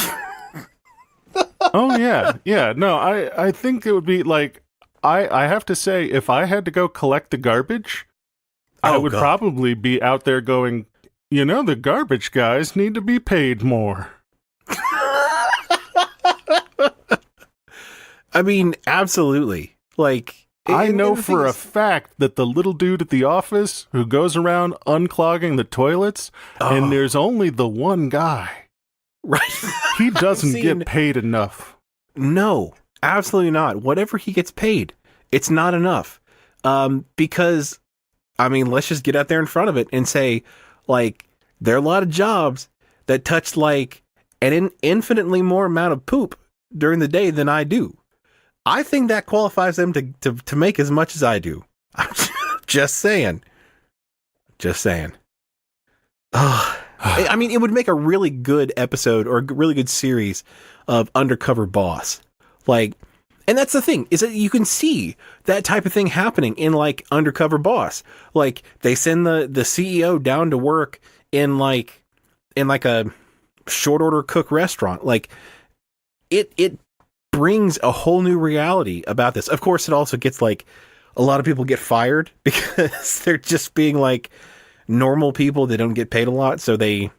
oh yeah. Yeah. No, I think it would be like, I have to say, if I had to go collect the garbage, I would probably be out there going, the garbage guys need to be paid more. I mean, absolutely. Like, I know for a fact that the little dude at the office who goes around unclogging the toilets, and there's only the one guy. Right. He doesn't get paid enough. No, absolutely not. Whatever he gets paid It's not enough. Because, I mean, let's just get out there in front of it and say, like, there are a lot of jobs that touch, like, an infinitely more amount of poop during the day than I do. I think that qualifies them to make as much as I do. I'm just saying. Just saying. Oh, I mean, it would make a really good episode or a really good series of Undercover Boss. Like, and that's the thing, is that you can see that type of thing happening in, like, Undercover Boss. Like, they send the CEO down to work in a short order cook restaurant. Like, it brings a whole new reality about this. Of course, it also gets, like, a lot of people get fired because they're just being, like, normal people. They don't get paid a lot, so they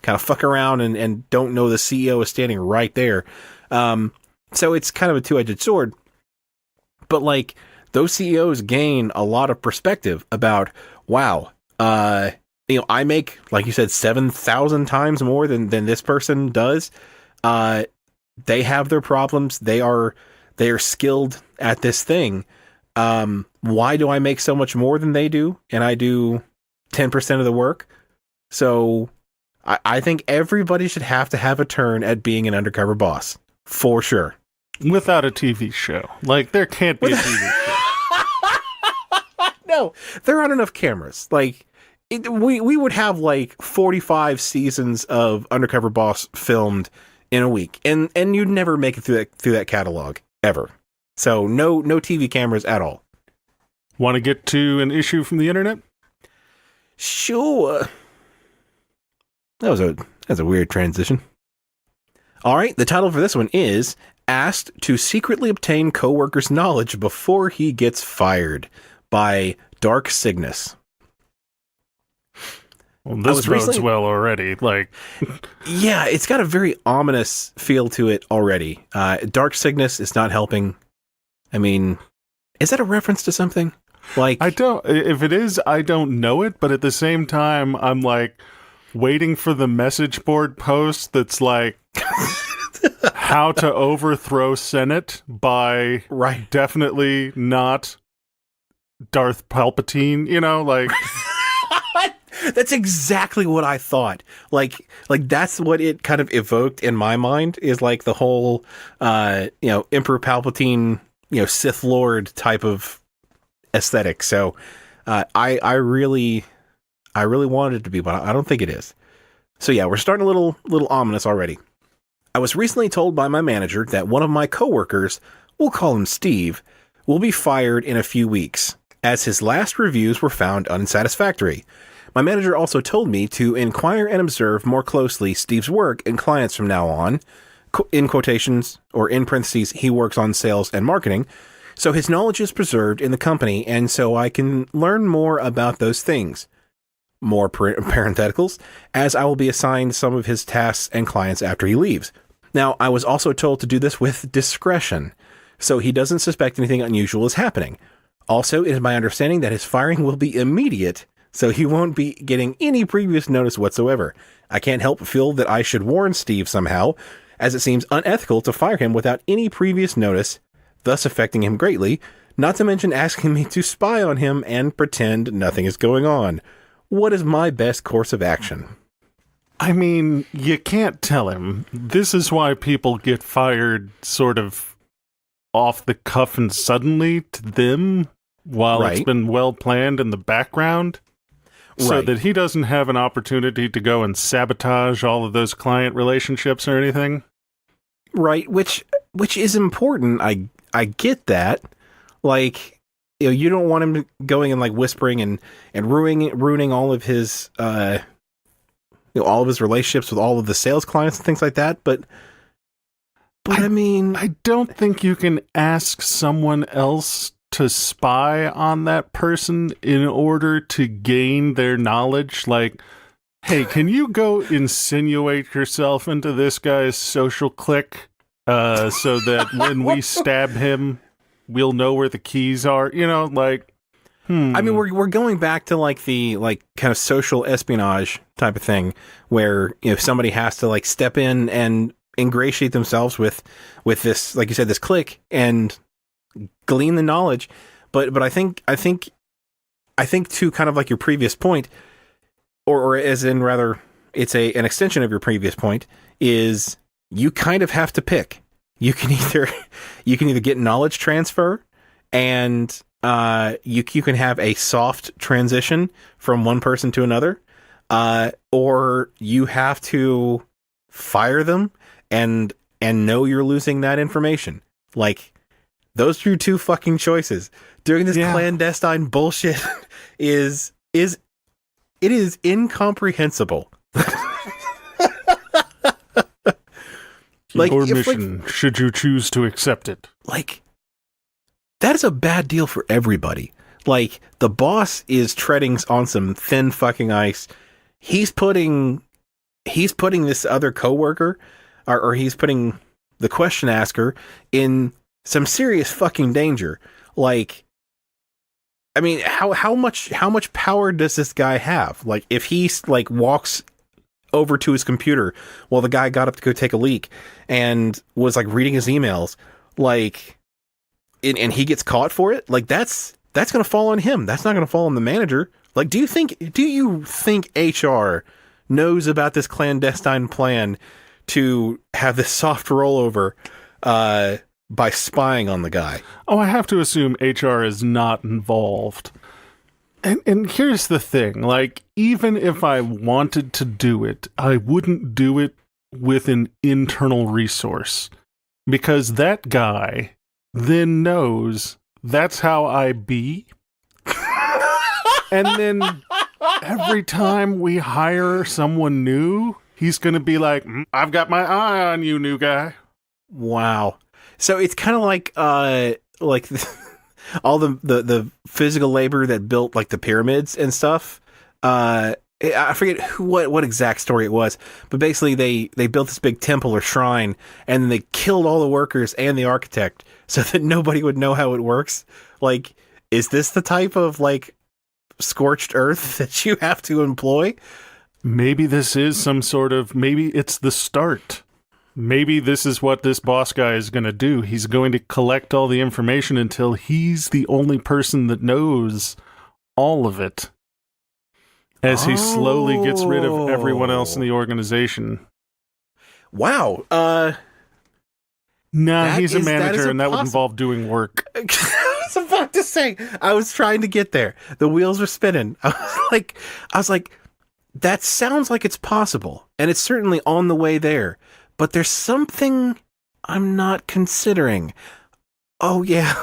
kind of fuck around and don't know the CEO is standing right there. So it's kind of a two-edged sword. But, like, those CEOs gain a lot of perspective about, wow, I make, like you said, 7,000 times more than this person does. They have their problems. They are skilled at this thing. Why do I make so much more than they do? And I do 10% of the work. So I think everybody should have to have a turn at being an undercover boss. For sure. Without a TV show. Like, there can't be a TV show. No, there aren't enough cameras. Like, we would have, like, 45 seasons of Undercover Boss filmed in a week. And you'd never make it through that catalog. Ever. So, no TV cameras at all. Want to get to an issue from the internet? Sure. That was a weird transition. All right, the title for this one is Asked to Secretly Obtain Coworker's Knowledge Before He Gets Fired by Dark Cygnus. Well, this bodes well already. Like, yeah, it's got a very ominous feel to it already. Dark Cygnus is not helping. I mean, is that a reference to something? Like, if it is, I don't know it, but at the same time, I'm like waiting for the message board post that's like how to overthrow Senate by definitely not Darth Palpatine, like that's exactly what I thought. Like that's what it kind of evoked in my mind, is like the whole Emperor Palpatine, Sith Lord type of aesthetic. So I really wanted it to be, but I don't think it is. So yeah, we're starting a little ominous already. I was recently told by my manager that one of my coworkers, we'll call him Steve, will be fired in a few weeks, as his last reviews were found unsatisfactory. My manager also told me to inquire and observe more closely Steve's work and clients from now on. In quotations, or in parentheses, he works on sales and marketing, so his knowledge is preserved in the company, and so I can learn more about those things. More parentheticals, as I will be assigned some of his tasks and clients after he leaves. Now, I was also told to do this with discretion, so he doesn't suspect anything unusual is happening. Also, it is my understanding that his firing will be immediate, so he won't be getting any previous notice whatsoever. I can't help but feel that I should warn Steve somehow, as it seems unethical to fire him without any previous notice, thus affecting him greatly, not to mention asking me to spy on him and pretend nothing is going on. What is my best course of action? I mean, you can't tell him. This is why people get fired sort of off the cuff and suddenly to them, while it's been well planned in the background, so that he doesn't have an opportunity to go and sabotage all of those client relationships or anything. Right, which is important. I get that. Like, you don't want him going and like whispering and ruining all of his all of his relationships with all of the sales clients and things like that. But I mean, I don't think you can ask someone else to spy on that person in order to gain their knowledge. Like, hey, can you go insinuate yourself into this guy's social clique so that when we stab him, we'll know where the keys are? I mean, we're going back to like the kind of social espionage type of thing, where somebody has to like step in and ingratiate themselves with this, like you said, this clique, and glean the knowledge. But I think to kind of like your previous point, or as in rather, it's an extension of your previous point, is you kind of have to pick. You can either get knowledge transfer, and you can have a soft transition from one person to another, or you have to fire them and know you're losing that information. Like, those are your two fucking choices. Doing this clandestine bullshit is incomprehensible. Like, your mission, should you choose to accept it. Like, that is a bad deal for everybody. Like, the boss is treading on some thin fucking ice. He's putting this other coworker, or he's putting the question asker in some serious fucking danger. Like, I mean, how much power does this guy have? Like, if he like walks over to his computer while the guy got up to go take a leak and was like reading his emails, like, and he gets caught for it, like, that's going to fall on him. That's not going to fall on the manager. Like, do you think HR knows about this clandestine plan to have this soft rollover by spying on the guy? Oh, I have to assume HR is not involved. And here's the thing, like, even if I wanted to do it, I wouldn't do it with an internal resource, because that guy then knows that's how I be. And then every time we hire someone new, he's going to be like, I've got my eye on you, new guy. Wow. So it's kind of like all the physical labor that built like the pyramids and stuff. I forget what exact story it was, but basically they built this big temple or shrine, and then they killed all the workers and the architect so that nobody would know how it works. Like, is this the type of like scorched earth that you have to employ? Maybe this is some sort of, maybe it's the start. Maybe this is what this boss guy is going to do. He's going to collect all the information until he's the only person that knows all of it, as he slowly gets rid of everyone else in the organization. Wow. He's a manager, and that would involve doing work. I was about to say, I was trying to get there. The wheels were spinning. I was like, that sounds like it's possible, and it's certainly on the way there. But there's something I'm not considering. Oh, yeah.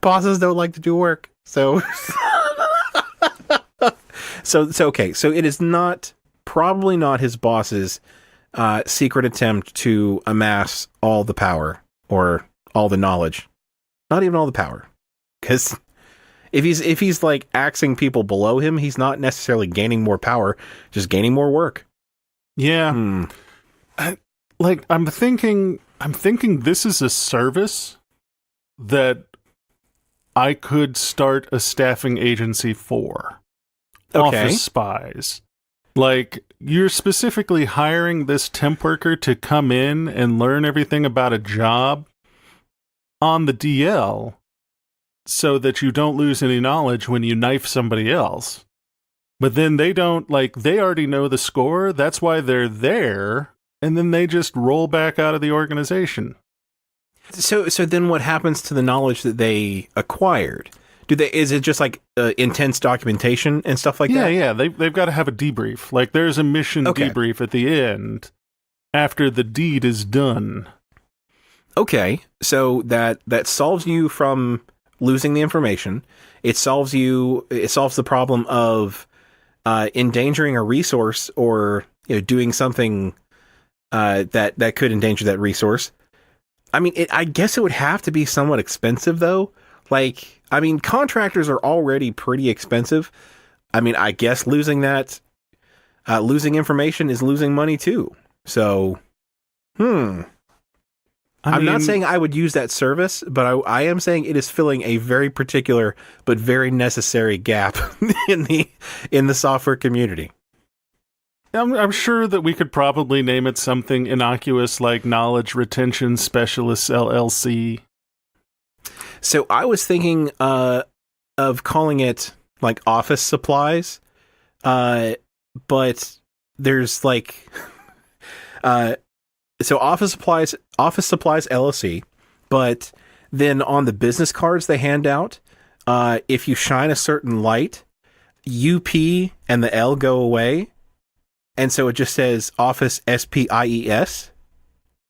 Bosses don't like to do work. So, okay. So it is probably not his boss's secret attempt to amass all the power or all the knowledge. Not even all the power. Because if he's like axing people below him, he's not necessarily gaining more power, just gaining more work. Yeah. I'm thinking this is a service that I could start a staffing agency for. Okay. Office Spies. Like, you're specifically hiring this temp worker to come in and learn everything about a job on the DL so that you don't lose any knowledge when you knife somebody else. But then they don't, like, they already know the score. That's why they're there. And then they just roll back out of the organization. So then what happens to the knowledge that they acquired? Is it just like intense documentation and stuff like that? Yeah. They've got to have a debrief. Like, there's a mission debrief at the end after the deed is done. Okay. So that solves you from losing the information. It solves the problem of endangering a resource, or doing something that could endanger that resource. I mean, I guess it would have to be somewhat expensive, though. Like, I mean, contractors are already pretty expensive. I mean, I guess losing information is losing money too. So, I'm not saying I would use that service, but I am saying it is filling a very particular but very necessary gap in the software community. I'm sure that we could probably name it something innocuous like Knowledge Retention Specialists LLC. So I was thinking of calling it like office supplies, but there's like so office supplies LLC, but then on the business cards they hand out, if you shine a certain light, UP and the L go away, and so it just says Office SPIES.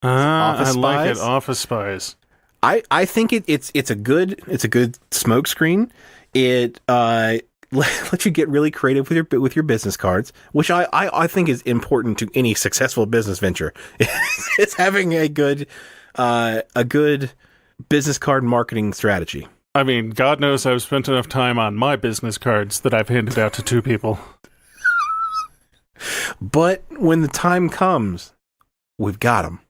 I like it. Office Spies. I think it's a good smoke screen. It lets you get really creative with your business cards, which I think is important to any successful business venture. It's having a good business card marketing strategy. I mean, God knows I've spent enough time on my business cards that I've handed out to 2 people. But when the time comes, we've got them.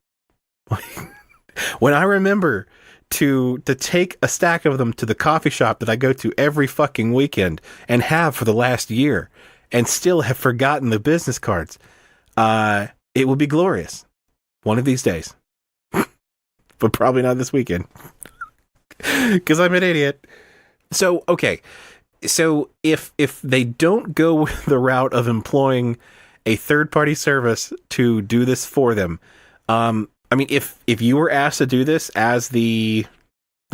When I remember to take a stack of them to the coffee shop that I go to every fucking weekend and have for the last year and still have forgotten the business cards, it will be glorious one of these days. But probably not this weekend. Because I'm an idiot. So, okay. So, if they don't go the route of employing a third-party service to do this for them, I mean, if you were asked to do this as the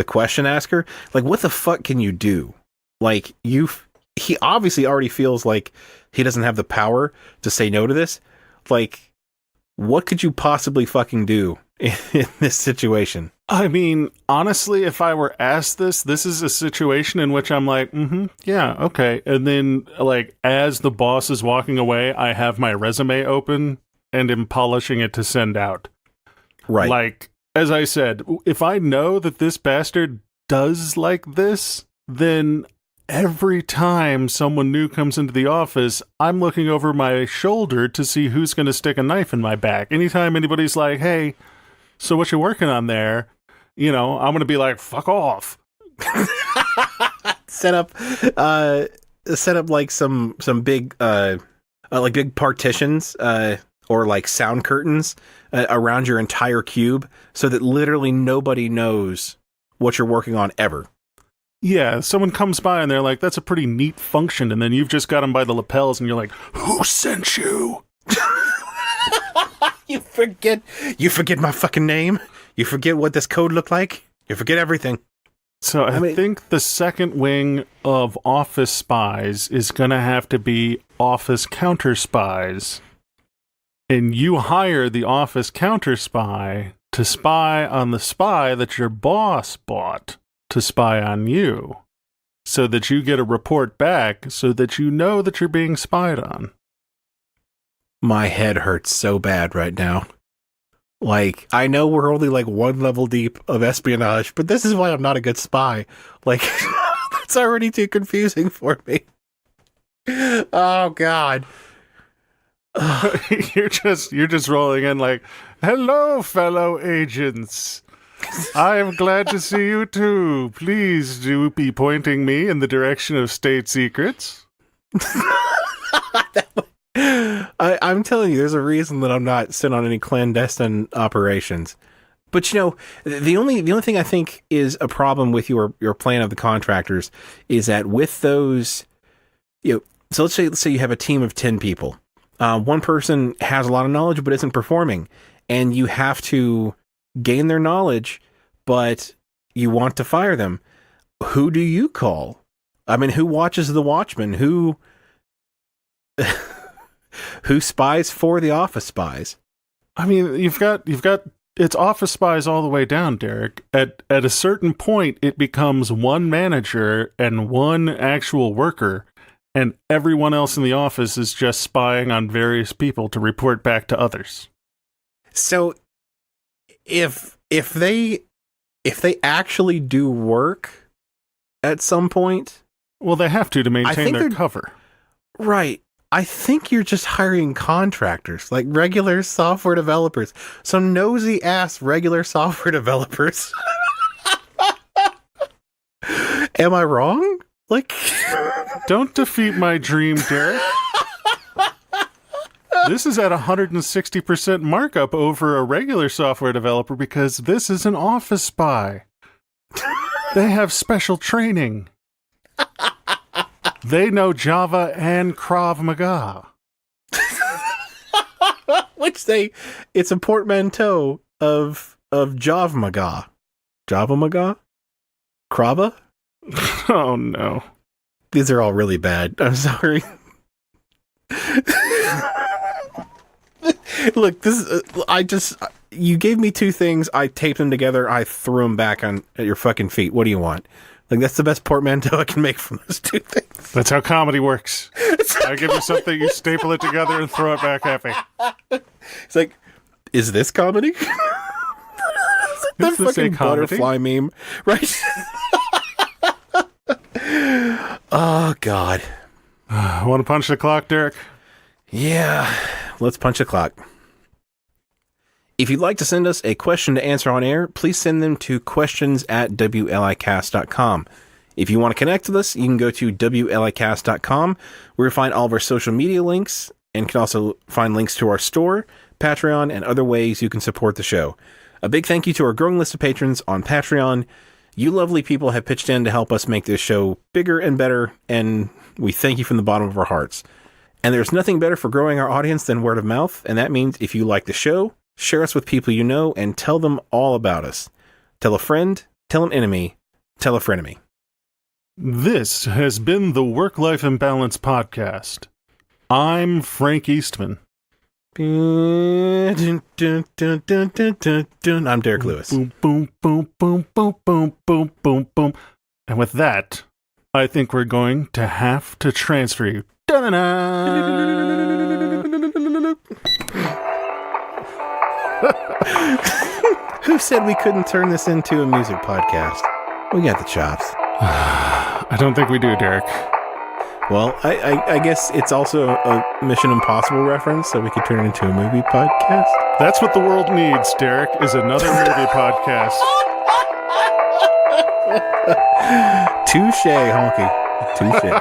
question asker, like, what the fuck can you do? Like, he obviously already feels like he doesn't have the power to say no to this. Like, what could you possibly fucking do in this situation? I mean, honestly, if I were asked this is a situation in which I'm like, yeah, okay. And then, like, as the boss is walking away, I have my resume open and am polishing it to send out. Right. Like, as I said, if I know that this bastard does like this, then every time someone new comes into the office, I'm looking over my shoulder to see who's going to stick a knife in my back. Anytime anybody's like, hey, so what you working on there? You know, I'm going to be like, fuck off. Set up like some big, like big partitions, or like sound curtains around your entire cube so that literally nobody knows what you're working on ever. Yeah, someone comes by and they're like, that's a pretty neat function. And then you've just got them by the lapels and you're like, who sent you? You forget my fucking name. You forget what this code looked like. You forget everything. So I think the second wing of Office Spies is going to have to be Office Counter Spies. And you hire the Office Counter Spy to spy on the spy that your boss bought to spy on you, so that you get a report back so that you know that you're being spied on. My head hurts so bad right now. Like, I know we're only like one level deep of espionage, but this is why I'm not a good spy. Like, that's already too confusing for me. Oh, God. You're just rolling in like, hello, fellow agents. I am glad to see you too. Please do be pointing me in the direction of state secrets. I'm telling you, there's a reason that I'm not sent on any clandestine operations. But, you know, the only thing I think is a problem with your plan of the contractors is that with those, you know, so let's say you have a team of 10 people. One person has a lot of knowledge but isn't performing, and you have to gain their knowledge, but you want to fire them. Who do you call? I mean, who watches the Watchmen? Who spies for the Office Spies? I mean, you've got it's Office Spies all the way down, Derek. At a certain point, it becomes one manager and one actual worker, and everyone else in the office is just spying on various people to report back to others. So, if they actually do work at some point, well, they have to maintain their cover, right? I think you're just hiring contractors, like regular software developers. Some nosy ass regular software developers. Am I wrong? Like, don't defeat my dream, Derek. This is at 160% markup over a regular software developer because this is an office spy. They have special training. They know Java and Krav Maga. It's a portmanteau of Jav Maga. Java Maga? Krava? Oh no. These are all really bad. I'm sorry. Look, this is, you gave me two things, I taped them together, I threw them back at your fucking feet. What do you want? Like, that's the best portmanteau I can make from those two things. That's how comedy works. I give you something, you staple it together and throw it back at me. It's like, is this comedy? That fucking butterfly meme, right? Oh, God. Want to punch the clock, Derek? Yeah, let's punch the clock. If you'd like to send us a question to answer on air, please send them to questions@wlicast.com. If you want to connect with us, you can go to wlicast.com, where you'll find all of our social media links, and can also find links to our store, Patreon, and other ways you can support the show. A big thank you to our growing list of patrons on Patreon. You lovely people have pitched in to help us make this show bigger and better, and we thank you from the bottom of our hearts. And there's nothing better for growing our audience than word of mouth, and that means if you like the show, share us with people you know, and tell them all about us. Tell a friend, tell an enemy, tell a frenemy. This has been the Work-Life Imbalance Podcast. I'm Frank Eastman. I'm Derek Lewis. Boom, boom, boom, boom, boom, boom, boom, boom, boom. And with that, I think we're going to have to transfer you. Who said we couldn't turn this into a music podcast? We got the chops. I don't think we do, Derek. Well, I guess it's also a Mission Impossible reference, so we could turn it into a movie podcast. That's what the world needs, Derek, is another movie podcast. Touche, honky. Touche.